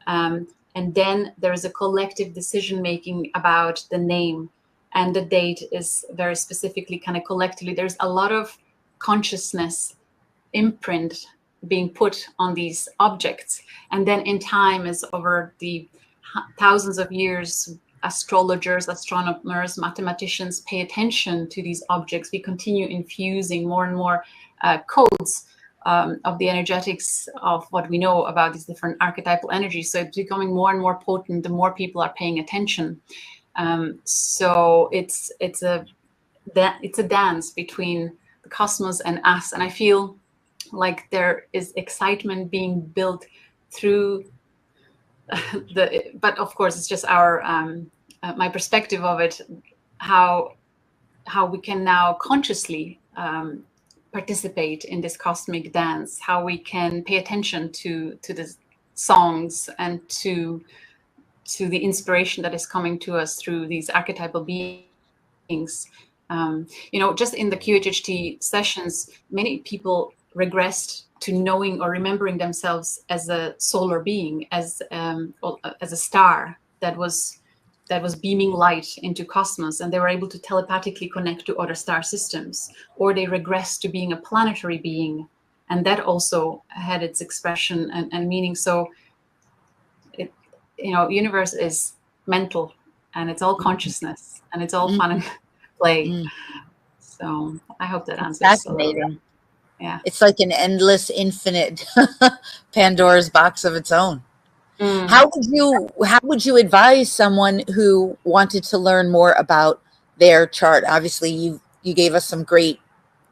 and then there is a collective decision making about the name, and the date is very specifically kind of collectively. There's a lot of consciousness imprint being put on these objects, and then in time, as over the thousands of years, astrologers, astronomers, mathematicians pay attention to these objects. We continue infusing more and more codes of the energetics of what we know about these different archetypal energies. So it's becoming more and more potent the more people are paying attention. So it's a dance between the cosmos and us, and I feel like there is excitement being built through but of course it's just our my perspective of it, how we can now consciously participate in this cosmic dance, how we can pay attention to the songs and to the inspiration that is coming to us through these archetypal beings. Just in the QHHT sessions, many people regressed to knowing or remembering themselves as a solar being, as a star that was beaming light into cosmos, and they were able to telepathically connect to other star systems. Or they regressed to being a planetary being, and that also had its expression and meaning. So universe is mental, and it's all consciousness, and it's all fun and play. So I hope that answers. Fascinating. Yeah, it's like an endless, infinite Pandora's box of its own. How would you advise someone who wanted to learn more about their chart? Obviously, you gave us some great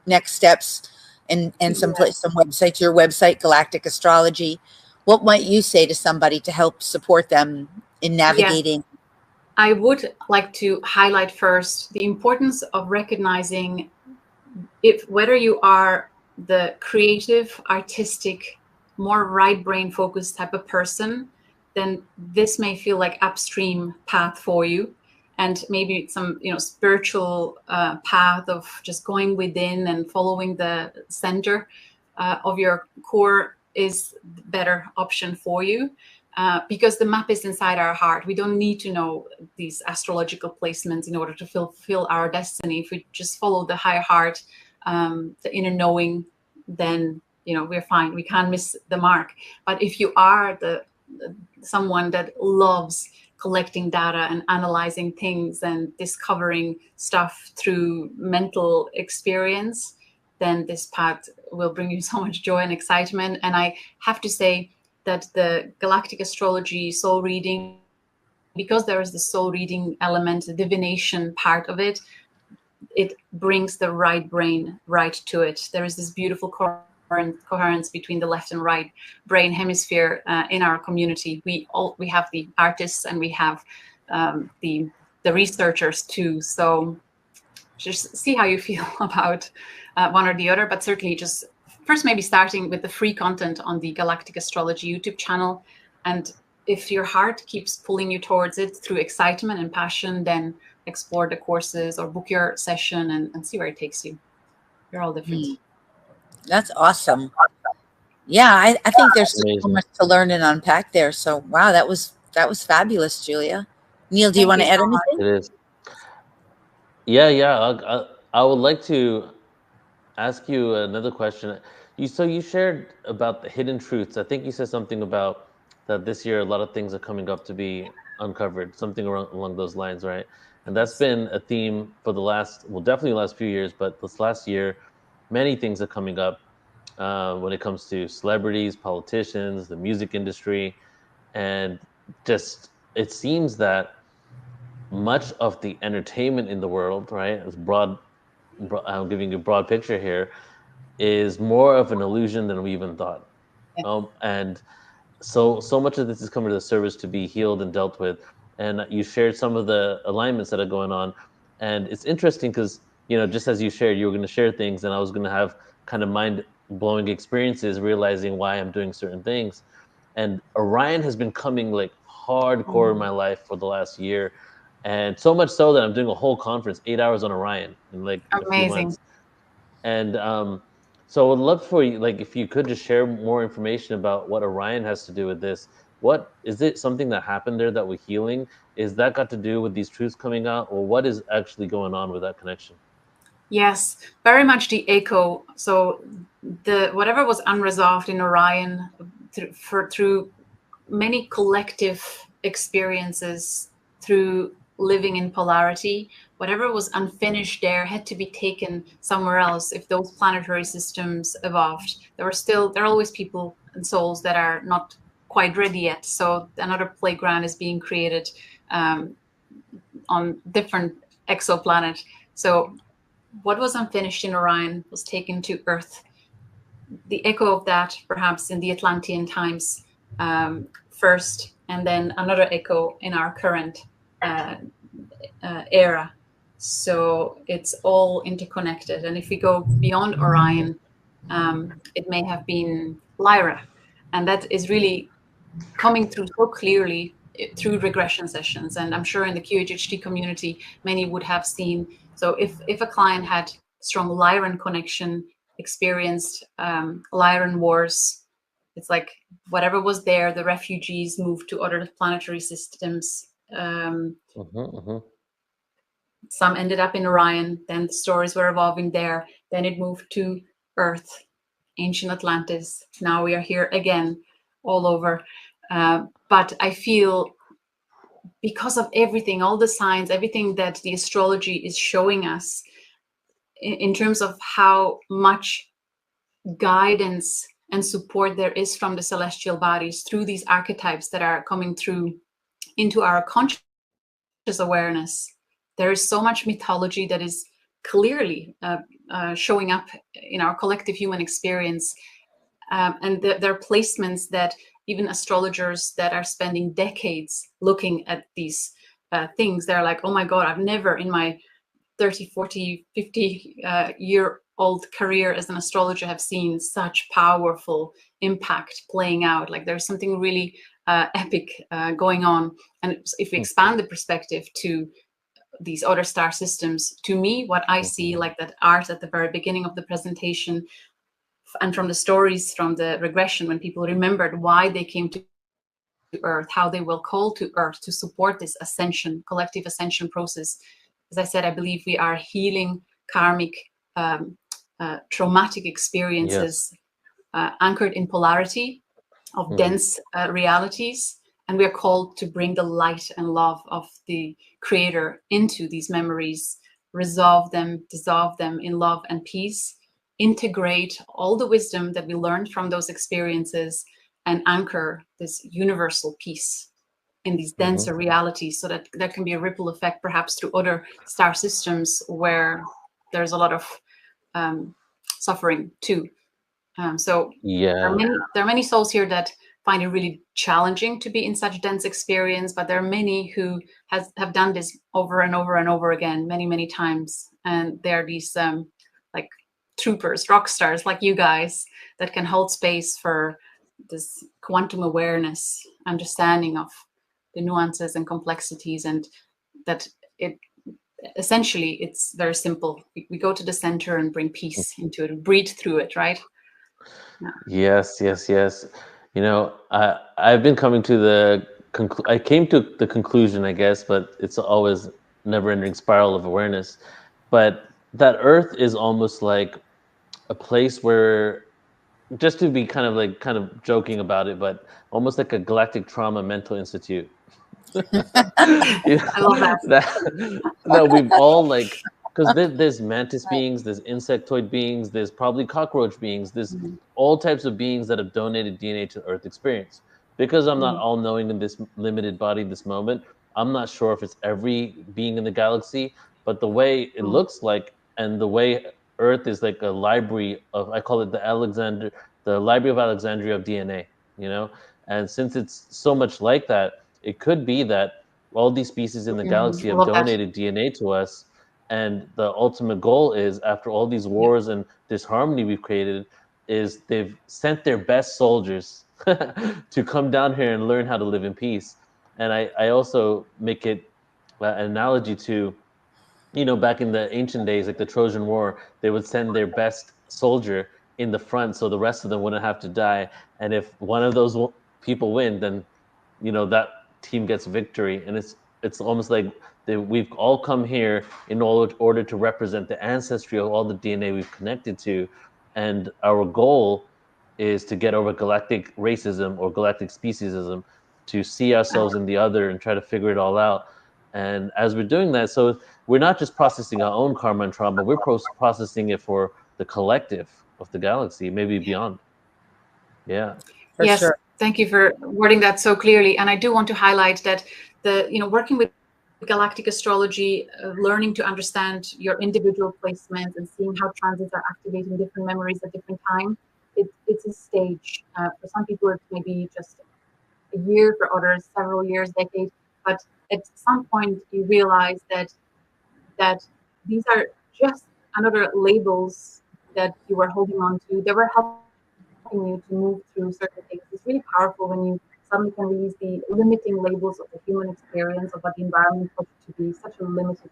next steps and some websites. Your website, Galactic Astrology. What might you say to somebody to help support them in navigating? Yes. I would like to highlight first the importance of recognizing whether you are the creative, artistic, more right brain focused type of person, then this may feel like upstream path for you, and maybe some spiritual path of just going within and following the center of your core is the better option for you. Because the map is inside our heart. We don't need to know these astrological placements in order to fulfill our destiny. If we just follow the higher heart, the inner knowing, then we're fine. We can't miss the mark. But if you are someone that loves collecting data and analyzing things and discovering stuff through mental experience, then this path will bring you so much joy and excitement. And I have to say that the Galactic Astrology soul reading, because there is the soul reading element, the divination part of it, it brings the right brain right to it. There is this beautiful coherence between the left and right brain hemisphere in our community. We have the artists and we have the researchers too. So just see how you feel about one or the other, but certainly just first maybe starting with the free content on the Galactic Astrology YouTube channel. And if your heart keeps pulling you towards it through excitement and passion, then explore the courses or book your session and see where it takes you. You're all different. That's awesome. Yeah, I think there's so much to learn and unpack there. So wow, that was fabulous, Julia. Neil, do you Thank want you to add so much. anything? It is. Yeah. I would like to ask you another question. You shared about the hidden truths. I think you said something about that this year a lot of things are coming up to be uncovered, something along those lines, right? And that's been a theme for the last, well, definitely the last few years, but this last year, many things are coming up when it comes to celebrities, politicians, the music industry, and just it seems that much of the entertainment in the world, right, as I'm giving you a broad picture here, is more of an illusion than we even thought. Yeah. And so much of this is coming to the surface to be healed and dealt with. And you shared some of the alignments that are going on, and it's interesting because just as you shared, you were going to share things, and I was going to have kind of mind blowing experiences, realizing why I'm doing certain things. And Orion has been coming like hardcore in my life for the last year, and so much so that I'm doing a whole conference, 8 hours on Orion in like a few Amazing. months. And so I would love for you, like, if you could just share more information about what Orion has to do with this. What is it? Something that happened there that we're healing? Is that got to do with these truths coming out, or what is actually going on with that connection? Yes, very much the echo. So the whatever was unresolved in Orion through many collective experiences, through living in polarity, whatever was unfinished there had to be taken somewhere else. If those planetary systems evolved, there are always people and souls that are not quite ready yet. So another playground is being created on different exoplanet. So what was unfinished in Orion was taken to Earth. The echo of that, perhaps in the Atlantean times first, and then another echo in our current era. So it's all interconnected. And if we go beyond Orion, it may have been Lyra. And that is really coming through so clearly through regression sessions. And I'm sure in the QHHT community, many would have seen. So if a client had strong Lyran connection, experienced Lyran wars, it's like whatever was there, the refugees moved to other planetary systems. Some ended up in Orion, then the stories were evolving there. Then it moved to Earth, ancient Atlantis. Now we are here again, all over. But I feel because of everything, all the signs, everything that the astrology is showing us in terms of how much guidance and support there is from the celestial bodies through these archetypes that are coming through into our conscious awareness. There is so much mythology that is clearly showing up in our collective human experience. And there are placements that even astrologers that are spending decades looking at these things, they're like, oh my God, I've never in my 30, 40, 50 year old career as an astrologer have seen such powerful impact playing out. Like there's something really epic going on. And if we expand the perspective to these other star systems, to me, what I see, like that art at the very beginning of the presentation, and from the stories from the regression, when people remembered why they came to Earth, how they will call to Earth to support this ascension, collective ascension process. As I said, I believe we are healing karmic, traumatic experiences anchored in polarity of dense realities. And we are called to bring the light and love of the Creator into these memories, resolve them, dissolve them in love and peace, integrate all the wisdom that we learned from those experiences, and anchor this universal peace in these denser realities, so that there can be a ripple effect perhaps through other star systems where there's a lot of suffering too. So there are many souls here that find it really challenging to be in such dense experience, but there are many who have done this over and over and over again, many, many times. And there are these like troopers, rock stars like you guys that can hold space for this quantum awareness, understanding of the nuances and complexities, and that it essentially it's very simple. We go to the center and bring peace into it, breathe through it, right? Yeah. Yes. You know, I've been coming to the I came to the conclusion, I guess, but it's always never-ending spiral of awareness. But that Earth is almost like a place where, just to be kind of joking about it, but almost like a galactic trauma mental institute. I love that. that we've all like, because there's mantis beings, there's insectoid beings, there's probably cockroach beings, there's all types of beings that have donated DNA to Earth experience. Because I'm not all knowing in this limited body, this moment, I'm not sure if it's every being in the galaxy, but the way it looks like, and the way Earth is like a library of, I call it the Library of Alexandria of DNA, you know? And since it's so much like that, it could be that all these species in the galaxy I have love that. donated DNA to us. And the ultimate goal is, after all these wars and disharmony we've created, is they've sent their best soldiers to come down here and learn how to live in peace. And I also make it an analogy to, back in the ancient days, like the Trojan War, they would send their best soldier in the front so the rest of them wouldn't have to die. And if one of those people win, then that team gets victory. And it's almost like we've all come here in order to represent the ancestry of all the DNA we've connected to, and our goal is to get over galactic racism or galactic speciesism, to see ourselves in the other and try to figure it all out. And as we're doing that, so we're not just processing our own karma and trauma, we're processing it for the collective of the galaxy, maybe beyond. Yeah. For Yes, sure. thank you for wording that so clearly. And I do want to highlight that working with galactic astrology, learning to understand your individual placements and seeing how transits are activating different memories at different times, it's a stage. For some people, it's maybe just a year, for others, several years, decades. But at some point, you realize that these are just another labels that you were holding on to. They were helping you to move through certain things. It's really powerful when you suddenly can release the limiting labels of the human experience, of what the environment puts to be such a limited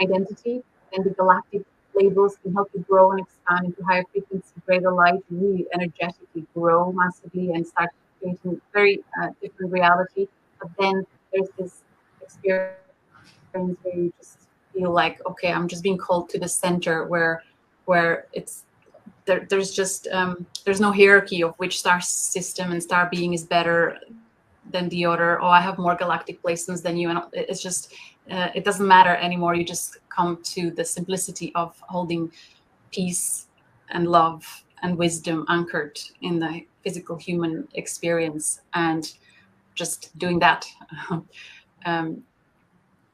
identity. And the galactic labels can help you grow and expand into higher frequency, greater light, really energetically grow massively and start creating very different reality. But then there's this experience where you just feel like, okay, I'm just being called to the center where it's there's just there's no hierarchy of which star system and star being is better than the other. Oh, I have more galactic placements than you, and it's just it doesn't matter anymore. You just come to the simplicity of holding peace and love and wisdom anchored in the physical human experience, and just doing that.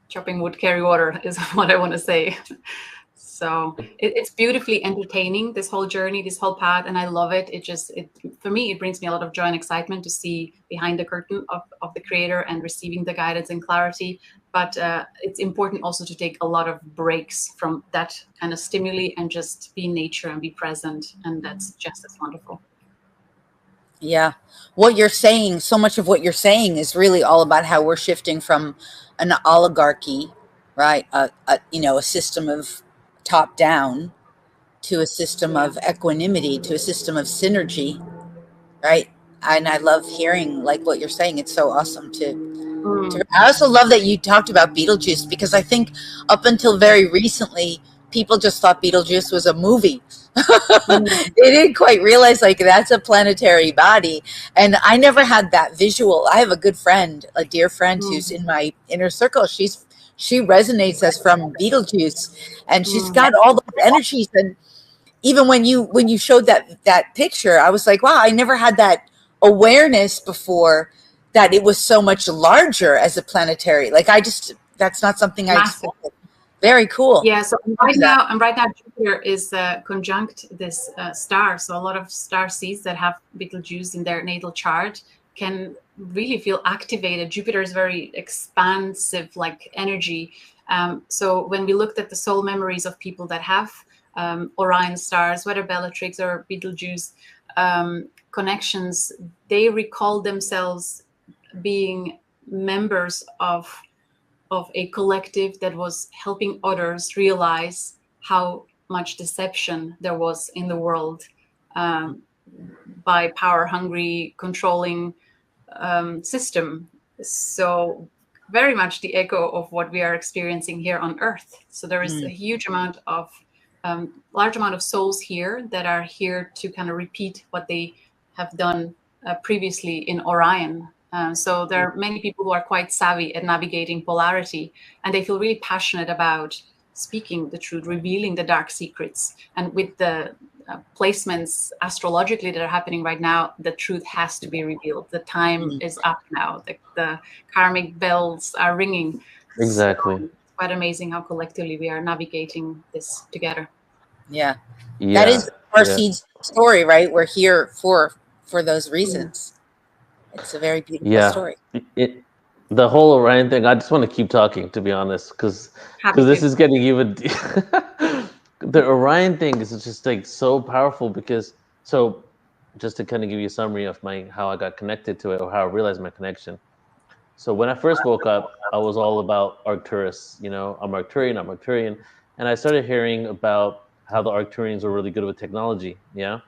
Chopping wood, carry water is what I want to say. So it's beautifully entertaining, this whole journey, this whole path, and I love it. For me, it brings me a lot of joy and excitement to see behind the curtain of the creator and receiving the guidance and clarity. But it's important also to take a lot of breaks from that kind of stimuli and just be in nature and be present, and that's just as wonderful. Yeah. What you're saying, so much of what you're saying is really all about how we're shifting from an oligarchy, right? A system of top down to a system of equanimity, to a system of synergy, right? And I love hearing like what you're saying. It's so awesome I also love that you talked about Beetlejuice, because I think up until very recently, people just thought Beetlejuice was a movie. They didn't quite realize like that's a planetary body. And I never had that visual. I have a good friend, a dear friend who's in my inner circle. She resonates as from Beetlejuice, and she's got all those energies. And even when you showed that picture, I was like, wow, I never had that awareness before, that it was so much larger as a planetary. Like that's not something I expected. Very cool. Yeah. So right now Jupiter is conjunct this star. So a lot of star seeds that have Betelgeuse in their natal chart can really feel activated. Jupiter is very expansive, like energy. So when we looked at the soul memories of people that have Orion stars, whether Bellatrix or Betelgeuse connections, they recall themselves being members of a collective that was helping others realize how much deception there was in the world by power-hungry, controlling system. So very much the echo of what we are experiencing here on Earth. So there is a huge amount of, large amount of souls here that are here to kind of repeat what they have done previously in Orion. So there are many people who are quite savvy at navigating polarity, and they feel really passionate about speaking the truth, revealing the dark secrets. And with the placements astrologically that are happening right now, the truth has to be revealed. The time is up now. The karmic bells are ringing. Exactly. So it's quite amazing how collectively we are navigating this together. Yeah. Yeah. That is our seed's story, right? We're here for those reasons. It's a very beautiful story. The whole Orion thing, I just want to keep talking, to be honest, because this is getting even. The Orion thing is just like so powerful because, so just to kind of give you a summary of how I got connected to it, or how I realized my connection. So when I first woke up, I was all about Arcturus. You know, I'm Arcturian, and I started hearing about how the Arcturians were really good with technology. Yeah.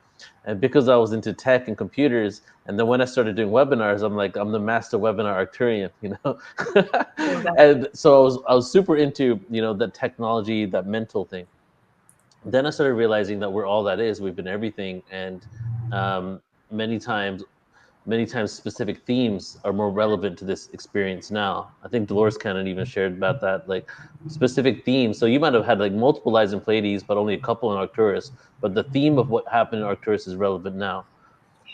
And because I was into tech and computers, and then when I started doing webinars, I'm like, I'm the master webinar Arcturian, you know? And so I was super into, you know, the technology, that mental thing. Then I started realizing that we're all that is. We've been everything. And many times specific themes are more relevant to this experience now. I think Dolores Cannon even shared about that, like specific themes. So you might have had like multiple lives in Pleiades, but only a couple in Arcturus. But the theme of what happened in Arcturus is relevant now.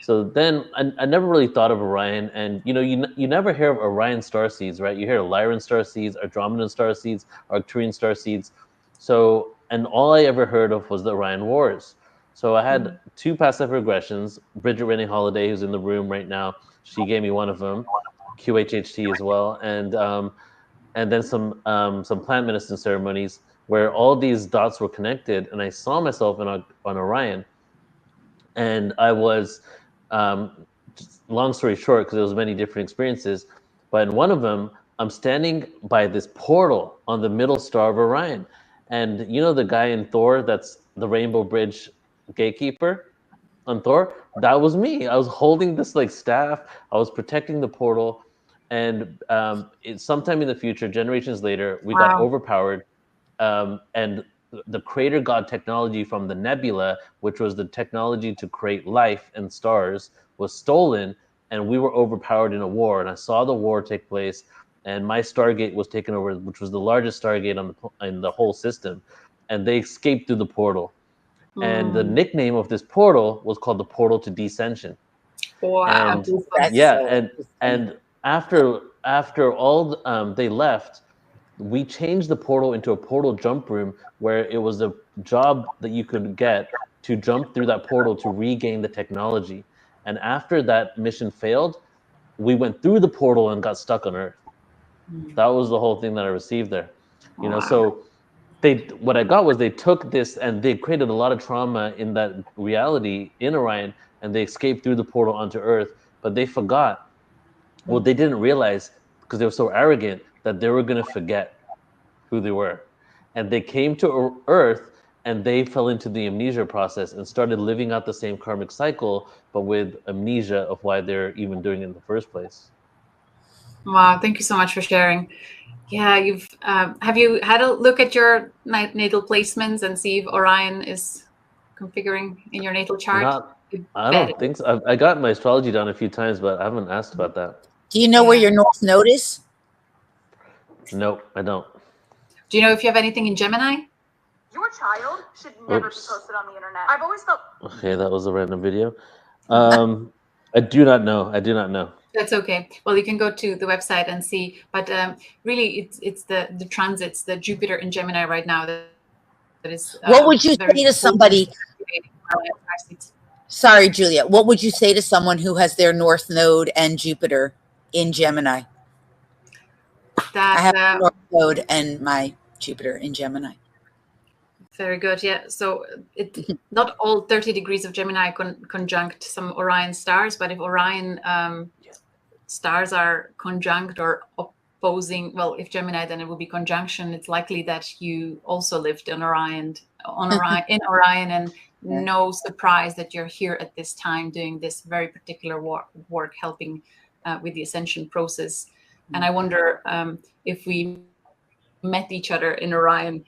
So then I never really thought of Orion, and you know, you never hear of Orion star seeds, right? You hear Lyran star seeds, Andromedan star seeds, Arcturian star seeds. So, and all I ever heard of was the Orion Wars. So I had two past life regressions. Bridget Rennie Holiday, who's in the room right now, she gave me one of them, QHHT as well, and then some plant medicine ceremonies where all these dots were connected, and I saw myself on Orion, and I was, long story short, because there was many different experiences, but in one of them, I'm standing by this portal on the middle star of Orion, and you know the guy in Thor that's the Rainbow Bridge gatekeeper on Thor? That was me. I was holding this like staff. I was protecting the portal, and sometime in the future, generations later, we got overpowered, and the creator god technology from the nebula, which was the technology to create life and stars, was stolen, and we were overpowered in a war. And I saw the war take place, and my Stargate was taken over, which was the largest Stargate in the whole system, and they escaped through the portal. And the nickname of this portal was called the Portal to Descension. Wow! And after all they left, we changed the portal into a portal jump room where it was a job that you could get to jump through that portal to regain the technology. And after that mission failed, we went through the portal and got stuck on Earth. That was the whole thing that I received there. You know, so what I got was they took this and they created a lot of trauma in that reality in Orion, and they escaped through the portal onto Earth, but they forgot. Well, they didn't realize, because they were so arrogant, that they were going to forget who they were. And they came to Earth and they fell into the amnesia process and started living out the same karmic cycle, but with amnesia of why they're even doing it in the first place. Wow, thank you so much for sharing. Yeah, have you had a look at your natal placements and see if Orion is configuring in your natal chart? I don't think so. I got my astrology done a few times, but I haven't asked about that. Do you know where your North Node is? Nope, I don't. Do you know if you have anything in Gemini? Your child should never be posted on the internet. I've always felt. Okay, that was a random video. I do not know. That's okay. Well, you can go to the website and see. But really, it's the transits, the Jupiter in Gemini right now. That is. What would you say to somebody? Sorry, Julia. What would you say to someone who has their North Node and Jupiter in Gemini? I have my North Node and my Jupiter in Gemini. Very good. Yeah. So not all 30 degrees of Gemini conjunct some Orion stars, but if Orion stars are conjunct or opposing, well, if Gemini, then it will be conjunction. It's likely that you also lived in Orion, and no surprise that you're here at this time doing this very particular work helping with the ascension process. And I wonder if we met each other in Orion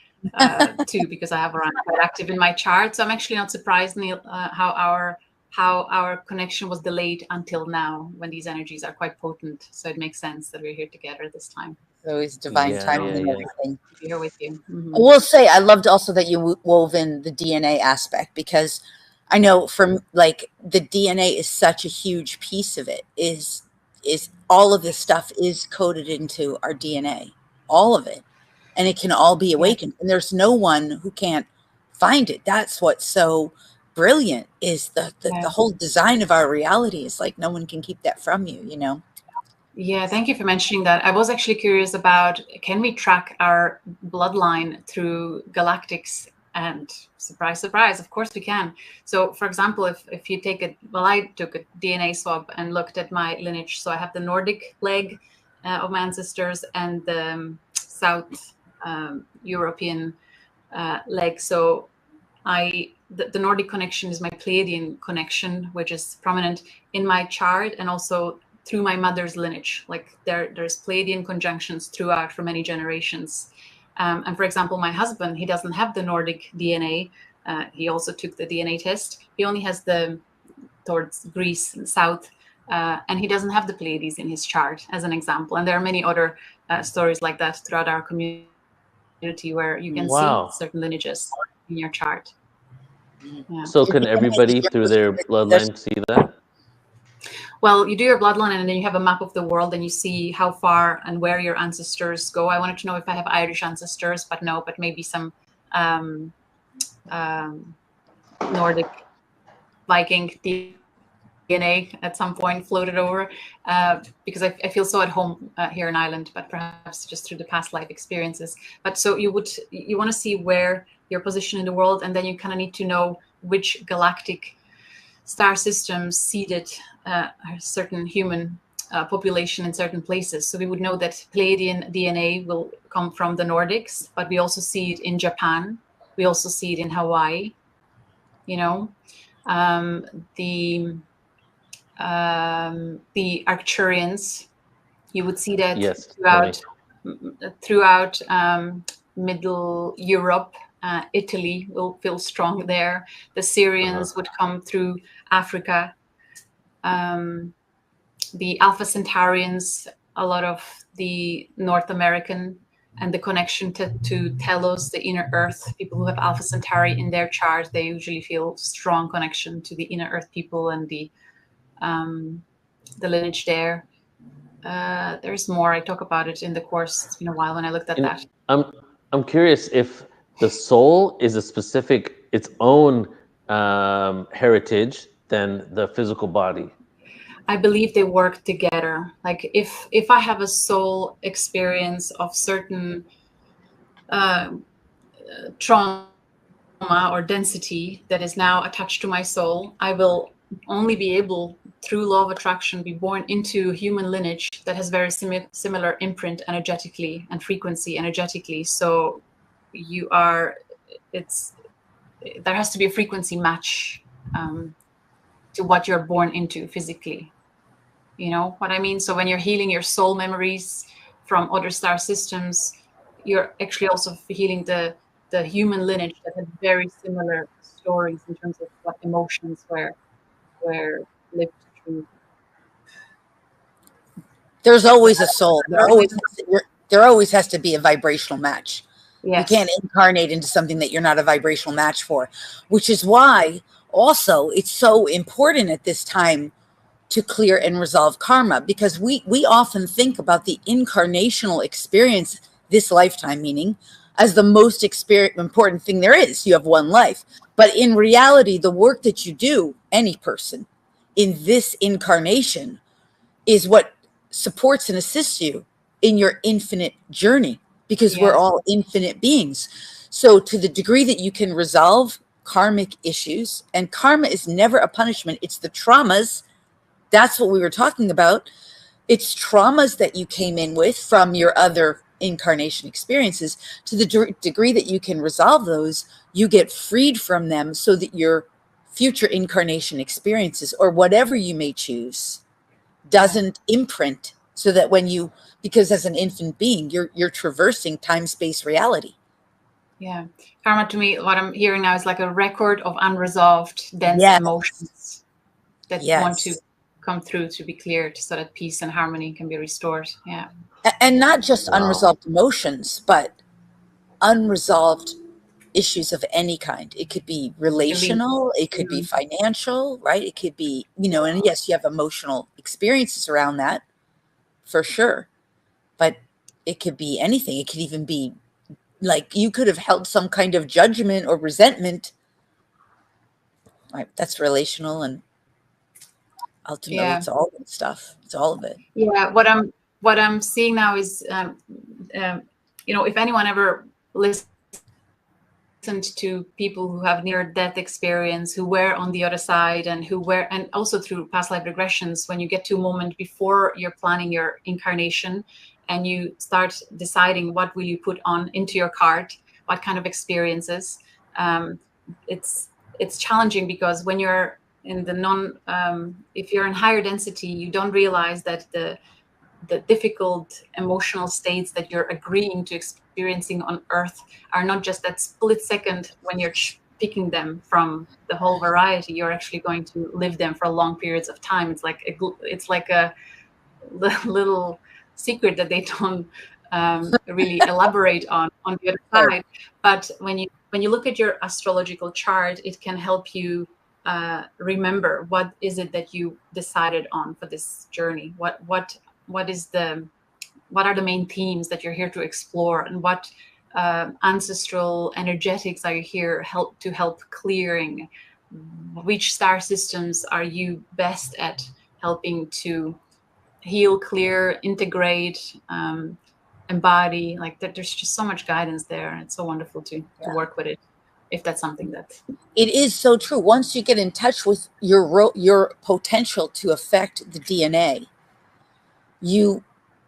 too, because I have Orion quite active in my chart. So I'm actually not surprised, Neil, how our connection was delayed until now, when these energies are quite potent. So it makes sense that we're here together this time. Always divine timing and everything. Here with you. I will say, I loved also that you wove in the DNA aspect, because I know from like the DNA is such a huge piece of it. Is all of this stuff is coded into our DNA, all of it, and it can all be awakened. And there's no one who can't find it. That's what's so brilliant, is the whole design of our reality is like no one can keep that from you, you know. Yeah, thank you for mentioning that. I was actually curious about, can we track our bloodline through galactics? And surprise, surprise, of course we can. So for example, if you take I took a DNA swab and looked at my lineage. So I have the Nordic leg of my ancestors and the South European leg. So the Nordic connection is my Pleiadian connection, which is prominent in my chart, and also through my mother's lineage. Like there's Pleiadian conjunctions throughout for many generations. And for example, my husband, he doesn't have the Nordic DNA. He also took the DNA test. He only has towards Greece and South, and he doesn't have the Pleiades in his chart, as an example. And there are many other stories like that throughout our community, where you can see certain lineages in your chart. Yeah. So can everybody through their bloodline see that? Well, you do your bloodline, and then you have a map of the world, and you see how far and where your ancestors go. I wanted to know if I have Irish ancestors, but no, but maybe some Nordic Viking DNA at some point floated over, because I feel so at home here in Ireland, but perhaps just through the past life experiences. But so you want to see where your position in the world, and then you kind of need to know which galactic star systems seeded a certain human population in certain places. So we would know that Pleiadian DNA will come from the Nordics, but we also see it in Japan. We also see it in Hawaii. You know, the Arcturians, you would see that throughout Middle Europe. Italy will feel strong there. The Syrians would come through Africa. The Alpha Centaurians, a lot of the North American, and the connection to Telos, the inner Earth. People who have Alpha Centauri in their chart, they usually feel strong connection to the inner Earth people and the lineage there. There's more. I talk about it in the course. It's been a while when I looked at that. I'm curious if the soul is its own heritage than the physical body. I believe they work together. Like if I have a soul experience of certain trauma or density that is now attached to my soul, I will only be able, through law of attraction, be born into human lineage that has very similar imprint energetically and frequency energetically. So there has to be a frequency match to what you're born into physically. You know what I mean? So when you're healing your soul memories from other star systems, you're actually also healing the human lineage that had very similar stories in terms of what emotions were lived through. There's always a soul. There always has to be a vibrational match. Yes. You can't incarnate into something that you're not a vibrational match for, which is why also it's so important at this time to clear and resolve karma, because we often think about the incarnational experience, this lifetime meaning, as the most important thing there is. You have one life. But in reality, the work that you do, any person, in this incarnation is what supports and assists you in your infinite journey, because we're all infinite beings. So to the degree that you can resolve karmic issues, and karma is never a punishment, it's the traumas. That's what we were talking about. It's traumas that you came in with from your other incarnation experiences. To the degree that you can resolve those, you get freed from them so that your future incarnation experiences, or whatever you may choose, doesn't imprint, so that when you, because as an infant being, you're traversing time-space reality. Yeah. Karma, to me, what I'm hearing now is like a record of unresolved, dense Yes. emotions that want to come through to be cleared, so that peace and harmony can be restored. Yeah. And not just unresolved emotions, but unresolved issues of any kind. It could be relational, it could be financial, right? It could be, you know, and yes, you have emotional experiences around that for sure. But it could be anything. It could even be like you could have held some kind of judgment or resentment. Right? That's relational, and ultimately it's all that stuff. It's all of it. Yeah. What I'm seeing now is, you know, if anyone ever listened to people who have near death experience, who were on the other side, and who were, and also through past life regressions, when you get to a moment before you're planning your incarnation and you start deciding what will you put on into your card, what kind of experiences, it's challenging, because when you're in the if you're in higher density, you don't realize that the difficult emotional states that you're agreeing to experiencing on Earth are not just that split second when you're picking them from the whole variety. You're actually going to live them for long periods of time. It's like a little secret that they don't really elaborate on the other side. But when you look at your astrological chart, it can help you remember what is it that you decided on for this journey. What are the main themes that you're here to explore, and what ancestral energetics are you here to help clearing? Which star systems are you best at helping to heal, clear, integrate, embody? Like that, there's just so much guidance there, and it's so wonderful to work with it, if that's something that... It is so true. Once you get in touch with your potential to affect the DNA,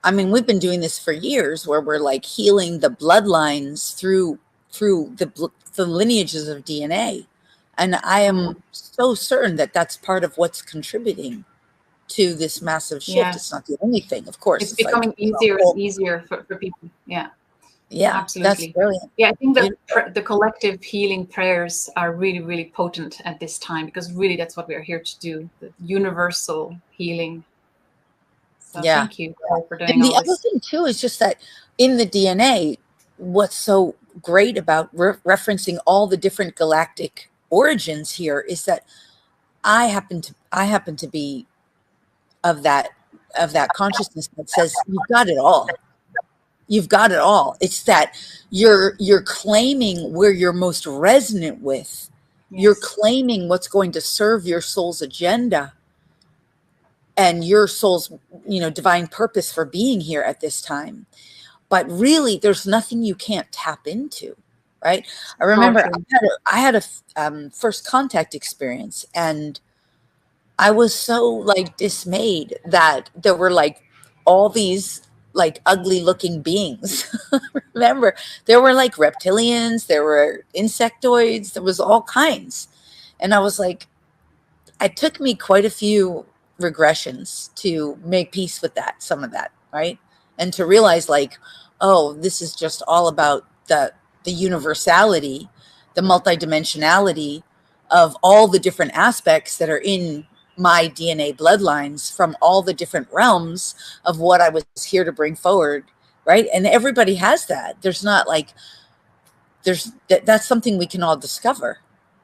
I mean, we've been doing this for years, where we're like healing the bloodlines through the lineages of DNA. And I am so certain that that's part of what's contributing to this massive shift. Yes. It's not the only thing, of course. It's becoming easier and easier for people. Yeah. Yeah, absolutely. That's brilliant. Yeah, I think the collective healing prayers are really, really potent at this time, because really that's what we are here to do, the universal healing. So thank you for doing and all the other this. thing too is just that in the DNA, what's so great about referencing all the different galactic origins here is that I happen to be of that consciousness that says you've got it all. You've got it all. It's that you're claiming where you're most resonant with. Yes. You're claiming what's going to serve your soul's agenda and your soul's, divine purpose for being here at this time. But really, there's nothing you can't tap into, right? I remember I had a first contact experience, and I was so dismayed that there were all these ugly looking beings. Remember, there were reptilians, there were insectoids, there was all kinds. And I was like, it took me quite a few regressions to make peace with some of that, right? And to realize oh, this is just all about the universality, the multidimensionality of all the different aspects that are in my DNA bloodlines from all the different realms of what I was here to bring forward, right? And everybody has that. There's not that's something we can all discover,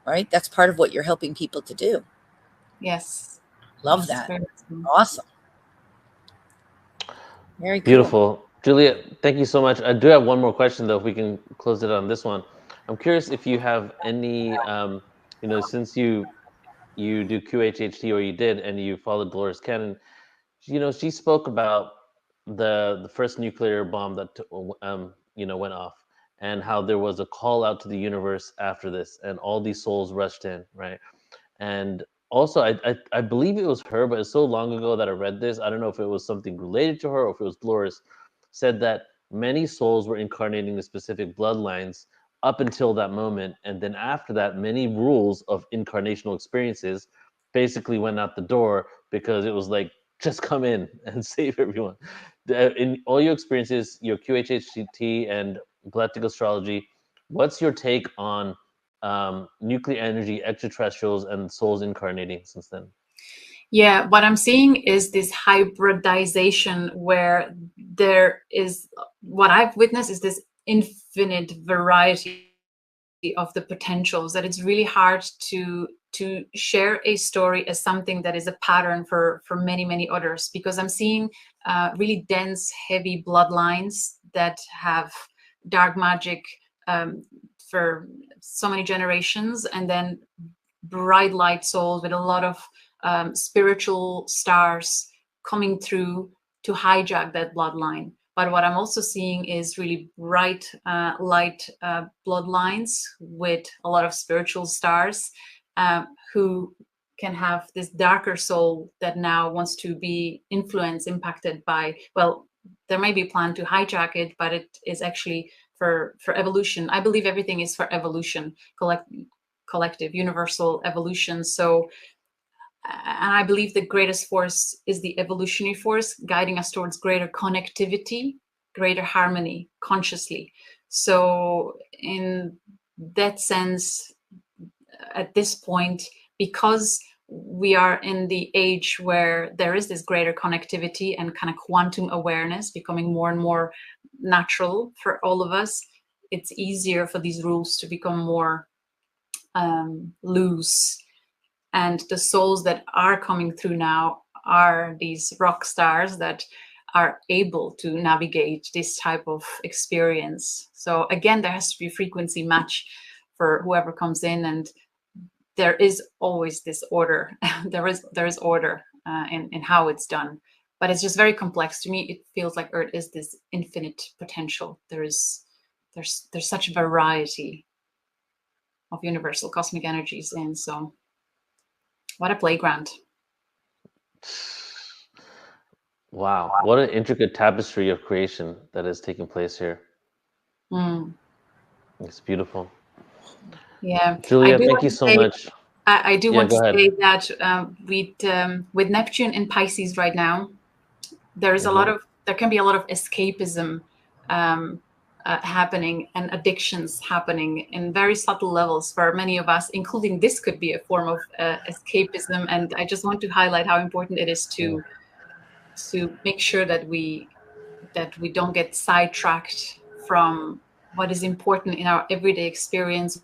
right? That's part of what you're helping people to do. Yes. Love that. Awesome. Very cool. Beautiful. Julia, thank you so much. I do have one more question, though, if we can close it on this one. I'm curious if you have any, since you do QHHT, or you did, and you followed Dolores Cannon, she spoke about the first nuclear bomb that went off, and how there was a call out to the universe after this, and all these souls rushed in, right? And also, I believe it was her, but it's so long ago that I read this. I don't know if it was something related to her or if it was Dolores, said that many souls were incarnating the specific bloodlines up until that moment. And then after that, many rules of incarnational experiences basically went out the door, because it was like just come in and save everyone. In all your experiences, your QHHT and Galactic Astrology, what's your take on nuclear energy, extraterrestrials, and souls incarnating since then? Yeah, what I'm seeing is this hybridization where there is, what I've witnessed is this infinite variety of the potentials, that it's really hard to share a story as something that is a pattern for many others, because I'm seeing really dense, heavy bloodlines that have dark magic for so many generations, and then bright light souls with a lot of spiritual stars coming through to hijack that bloodline. But what I'm also seeing is really bright light bloodlines with a lot of spiritual stars who can have this darker soul that now wants to be influenced, impacted by, well, there may be a plan to hijack it, but it is actually for evolution. I believe everything is for evolution, collective, universal evolution. So, and I believe the greatest force is the evolutionary force, guiding us towards greater connectivity, greater harmony, consciously. So in that sense, at this point, because we are in the age where there is this greater connectivity and kind of quantum awareness becoming more and more natural for all of us, it's easier for these rules to become more loose. And the souls that are coming through now are these rock stars that are able to navigate this type of experience. So again, there has to be a frequency match for whoever comes in, and there is always this order. there is order in how it's done, but it's just very complex. To me, it feels like Earth is this infinite potential. There's such a variety of universal cosmic energies in. So what a playground. Wow, what an intricate tapestry of creation that is taking place here. It's beautiful. Yeah, Julia, thank you so much. I do want to say that with Neptune in Pisces right now, there can be a lot of escapism happening, and addictions happening in very subtle levels for many of us, including this could be a form of escapism. And I just want to highlight how important it is to make sure that we don't get sidetracked from what is important in our everyday experience,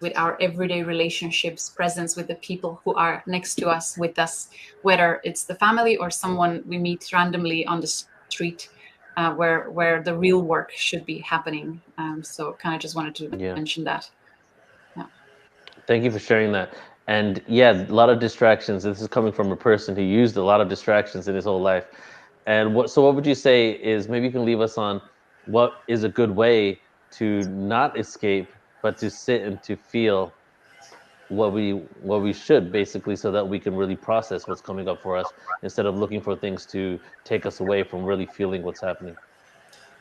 with our everyday relationships, presence with the people who are next to us, with us, whether it's the family or someone we meet randomly on the street, where the real work should be happening. So kind of just wanted to mention that. Yeah. Thank you for sharing that. And yeah, a lot of distractions. This is coming from a person who used a lot of distractions in his whole life. And what would you say is, maybe you can leave us on what is a good way to not escape, but to sit and to feel what we should, basically, so that we can really process what's coming up for us, instead of looking for things to take us away from really feeling what's happening.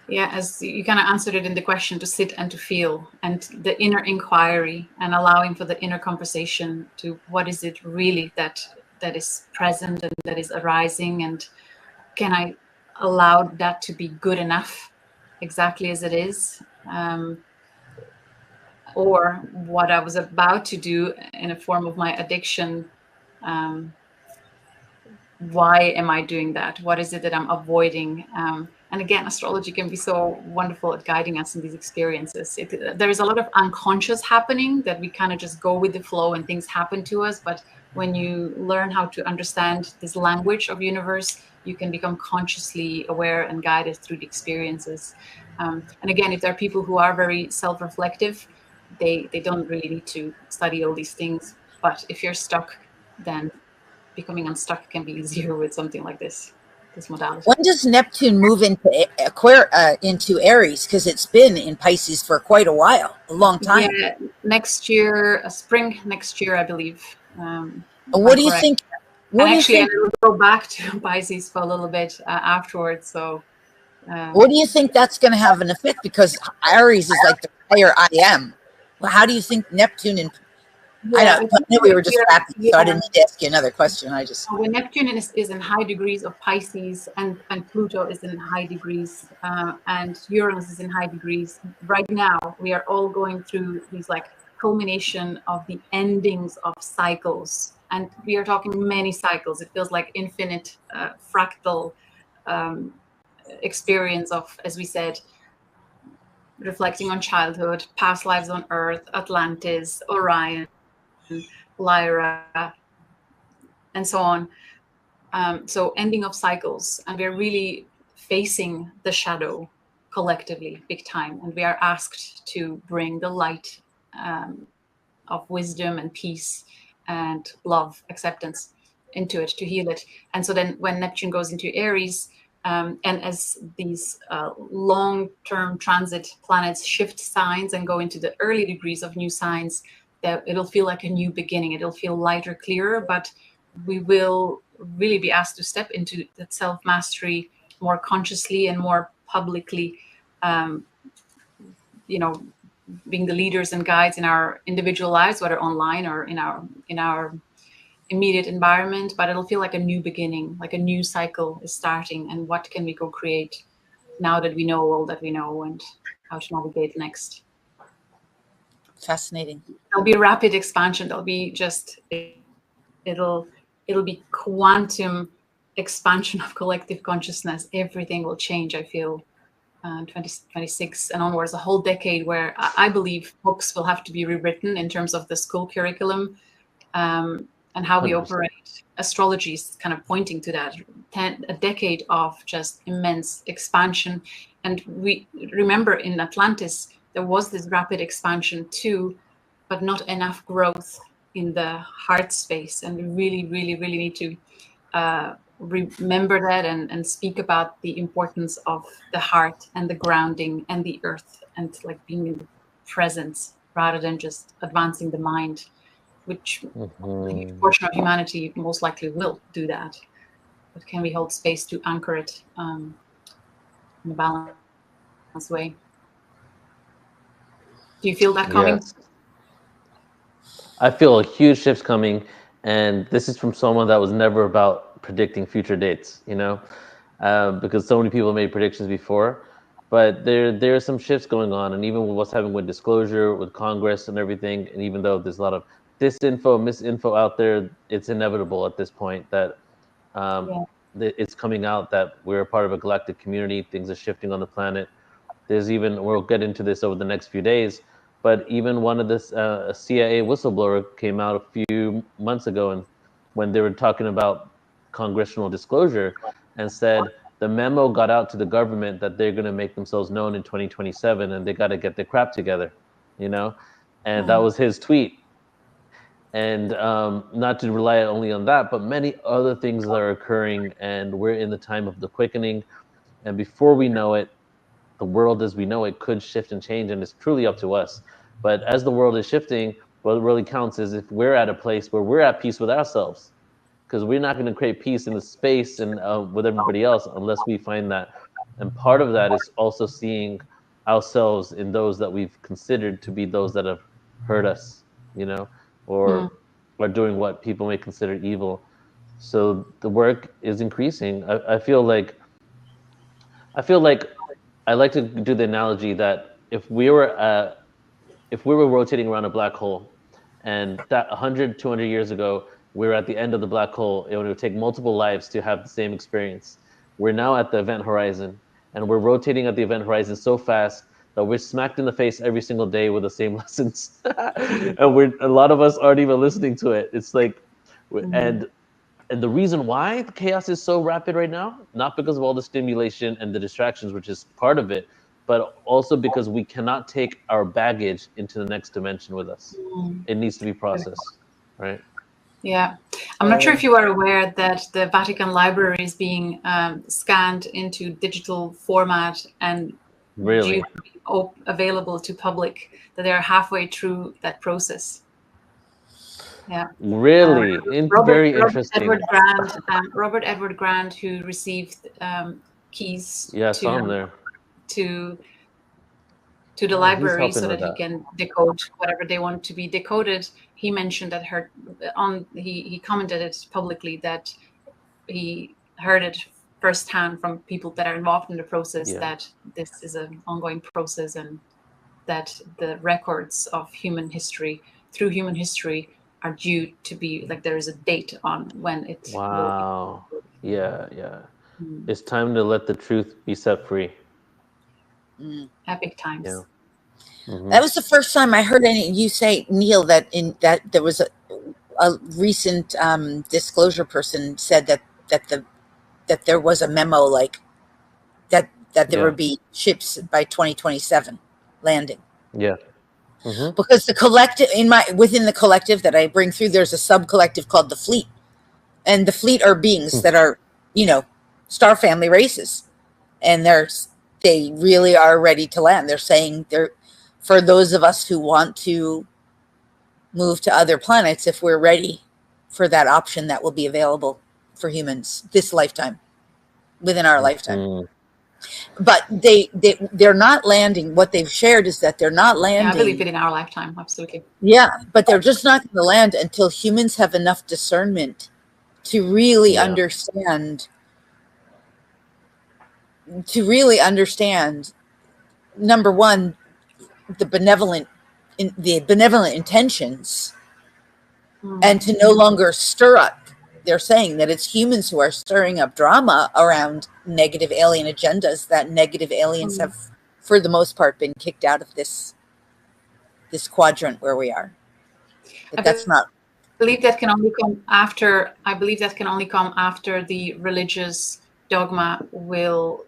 Yeah, as you kind of answered it in the question, to sit and to feel, and the inner inquiry, and allowing for the inner conversation to what is it really that is present and that is arising, and can I allow that to be good enough exactly as it is, or what I was about to do in a form of my addiction. Why am I doing that? What is it that I'm avoiding? And again, astrology can be so wonderful at guiding us in these experiences. There is a lot of unconscious happening that we kind of just go with the flow and things happen to us. But when you learn how to understand this language of universe, you can become consciously aware and guided through the experiences. And again, if there are people who are very self-reflective, they don't really need to study all these things. But if you're stuck, then becoming unstuck can be easier with something like this modality. When does Neptune move into Aries? Because it's been in Pisces for quite a while, a long time. Yeah, next year, spring next year, I believe. What do you think? I will go back to Pisces for a little bit afterwards. So, what do you think that's going to have an effect? Because Aries is like the higher I am. Well, how do you think Neptune I know we were distracted, so I didn't need to ask you another question. When Neptune is in high degrees of Pisces, and Pluto is in high degrees, and Uranus is in high degrees, right now we are all going through these like culmination of the endings of cycles. And we are talking many cycles. It feels like infinite fractal experience of, as we said, reflecting on childhood, past lives on Earth, Atlantis, Orion, Lyra, and so on. So ending of cycles, and we're really facing the shadow collectively, big time. And we are asked to bring the light of wisdom and peace and love, acceptance into it, to heal it. And so then when Neptune goes into Aries, and as these long-term transit planets shift signs and go into the early degrees of new signs, that it'll feel like a new beginning. It'll feel lighter, clearer, but we will really be asked to step into that self-mastery more consciously and more publicly, being the leaders and guides in our individual lives, whether online or in our immediate environment. But it'll feel like a new beginning, like a new cycle is starting. And what can we go create now that we know all that we know, and how to navigate next? Fascinating. There'll be rapid expansion. There'll be it'll be quantum expansion of collective consciousness. Everything will change, I feel, 2026 and onwards, a whole decade where I believe books will have to be rewritten in terms of the school curriculum, and how we 100%. operate. Astrology is kind of pointing to that. A decade of just immense expansion. And we remember in Atlantis, there was this rapid expansion too, but not enough growth in the heart space. And we really, really, really need to remember that and speak about the importance of the heart and the grounding and the earth, and like being in the presence rather than just advancing the mind, which a huge portion of humanity most likely will do that. But can we hold space to anchor it in a balanced way? Do you feel that coming? Yes. I feel a huge shift coming, and this is from someone that was never about predicting future dates, because so many people made predictions before, but there are some shifts going on, and even with what's happening with disclosure, with Congress and everything, and even though there's a lot of disinfo, misinfo out there, it's inevitable at this point that it's coming out that we're a part of a galactic community. Things are shifting on the planet. We'll get into this over the next few days, but even one of this CIA whistleblower came out a few months ago, and when they were talking about congressional disclosure, and said the memo got out to the government that they're going to make themselves known in 2027, and they got to get their crap together, and that was his tweet. And not to rely only on that, but many other things that are occurring, and we're in the time of the quickening, and before we know it, the world as we know it could shift and change, and it's truly up to us. But as the world is shifting, what really counts is if we're at a place where we're at peace with ourselves, because we're not going to create peace in the space and with everybody else unless we find that. And part of that is also seeing ourselves in those that we've considered to be those that have hurt us, or are doing what people may consider evil. So the work is increasing. I feel like I like to do the analogy that if we were rotating around a black hole, and that 100, 200 years ago, we were at the end of the black hole, it would take multiple lives to have the same experience. We're now at the event horizon, and we're rotating at the event horizon so fast that we're smacked in the face every single day with the same lessons. And a lot of us aren't even listening to it. It's like, and the reason why the chaos is so rapid right now, not because of all the stimulation and the distractions, which is part of it, but also because we cannot take our baggage into the next dimension with us. It needs to be processed, right? Yeah. I'm not sure if you are aware that the Vatican Library is being scanned into digital format and really available to public, that they are halfway through that process. Yeah. Really? Very interesting. Robert Edward Grant, who received keys I saw him there. to to the library so that he can decode whatever they want to be decoded. He mentioned that he commented it publicly that he heard it firsthand from people that are involved in the process that this is an ongoing process, and that the records of human history are due to be like there is a date on when it will be. It's time to let the truth be set free. Epic times. That was the first time I heard you say, Neil, that there was a recent disclosure person said that there was a memo like that there would be ships by 2027 landing. Because the collective within the collective that I bring through, there's a sub collective called the Fleet, and the Fleet are beings that are, star family races, and they really are ready to land. They're saying for those of us who want to move to other planets, if we're ready for that option, that will be available for humans this lifetime, within our lifetime. But they're not landing. What they've shared is that they're not landing. I believe it in our lifetime, absolutely. Yeah, but they're just not going to land until humans have enough discernment to really understand. Number one, the benevolent intentions, and to no longer stir up. They're saying that it's humans who are stirring up drama around negative alien agendas, that negative aliens have, for the most part, been kicked out of this quadrant where we are. But that's not. I believe that can only come after. The religious dogma will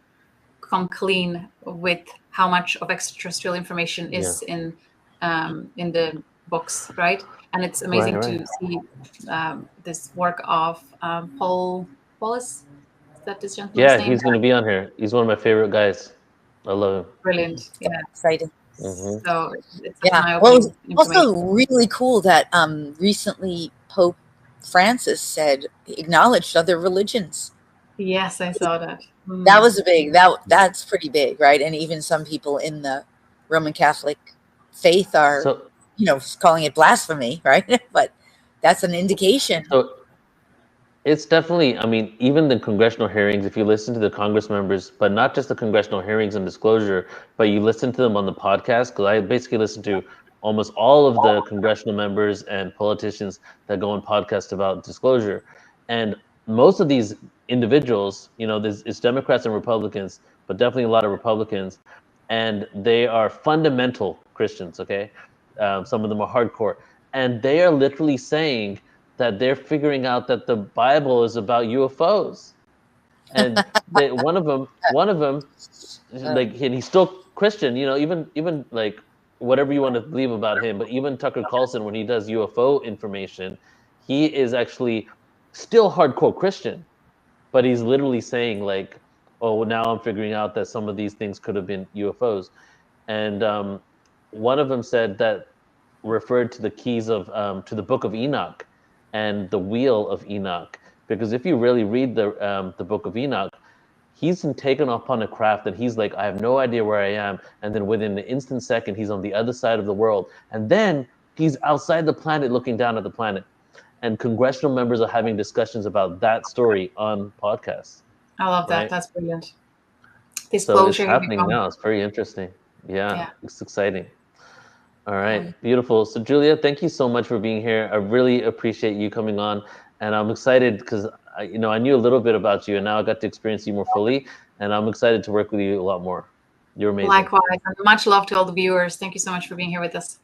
come clean with how much of extraterrestrial information is in the books, right? And it's amazing to see this work of Balaz. Is that this gentleman's name? He's going to be on here. He's one of my favorite guys. I love him. Brilliant. Yeah. Exciting. So it's well, it's also really cool that recently Pope Francis acknowledged other religions. Yes, I saw that. That was that's pretty big, right? And even some people in the Roman Catholic faith are calling it blasphemy, right? But that's an indication. So it's definitely, even the congressional hearings, if you listen to the Congress members, but not just the congressional hearings and disclosure, but you listen to them on the podcast, because I basically listen to almost all of the congressional members and politicians that go on podcasts about disclosure. And most of these individuals, it's Democrats and Republicans, but definitely a lot of Republicans, and they are fundamental Christians, okay? Some of them are hardcore, and they are literally saying that they're figuring out that the Bible is about UFOs, and one of them, like, and he's still Christian, even like whatever you want to believe about him, but even Tucker Carlson, when he does UFO information, he is actually still hardcore Christian, but he's literally saying like, oh, now I'm figuring out that some of these things could have been UFOs, and one of them said that referred to the keys of to the Book of Enoch and the Wheel of Enoch, because if you really read the Book of Enoch, he's been taken upon a craft that he's like, I have no idea where I am, and then within an instant second, he's on the other side of the world, and then he's outside the planet looking down at the planet, and congressional members are having discussions about that story on podcasts. I love that. Right? That's brilliant. So it's happening now. It's very interesting. Yeah, it's exciting. All right, beautiful. So Julia, thank you so much for being here. I really appreciate you coming on, and I'm excited because I knew a little bit about you, and now I got to experience you more fully, and I'm excited to work with you a lot more. You're amazing. Likewise, and much love to all the viewers. Thank you so much for being here with us.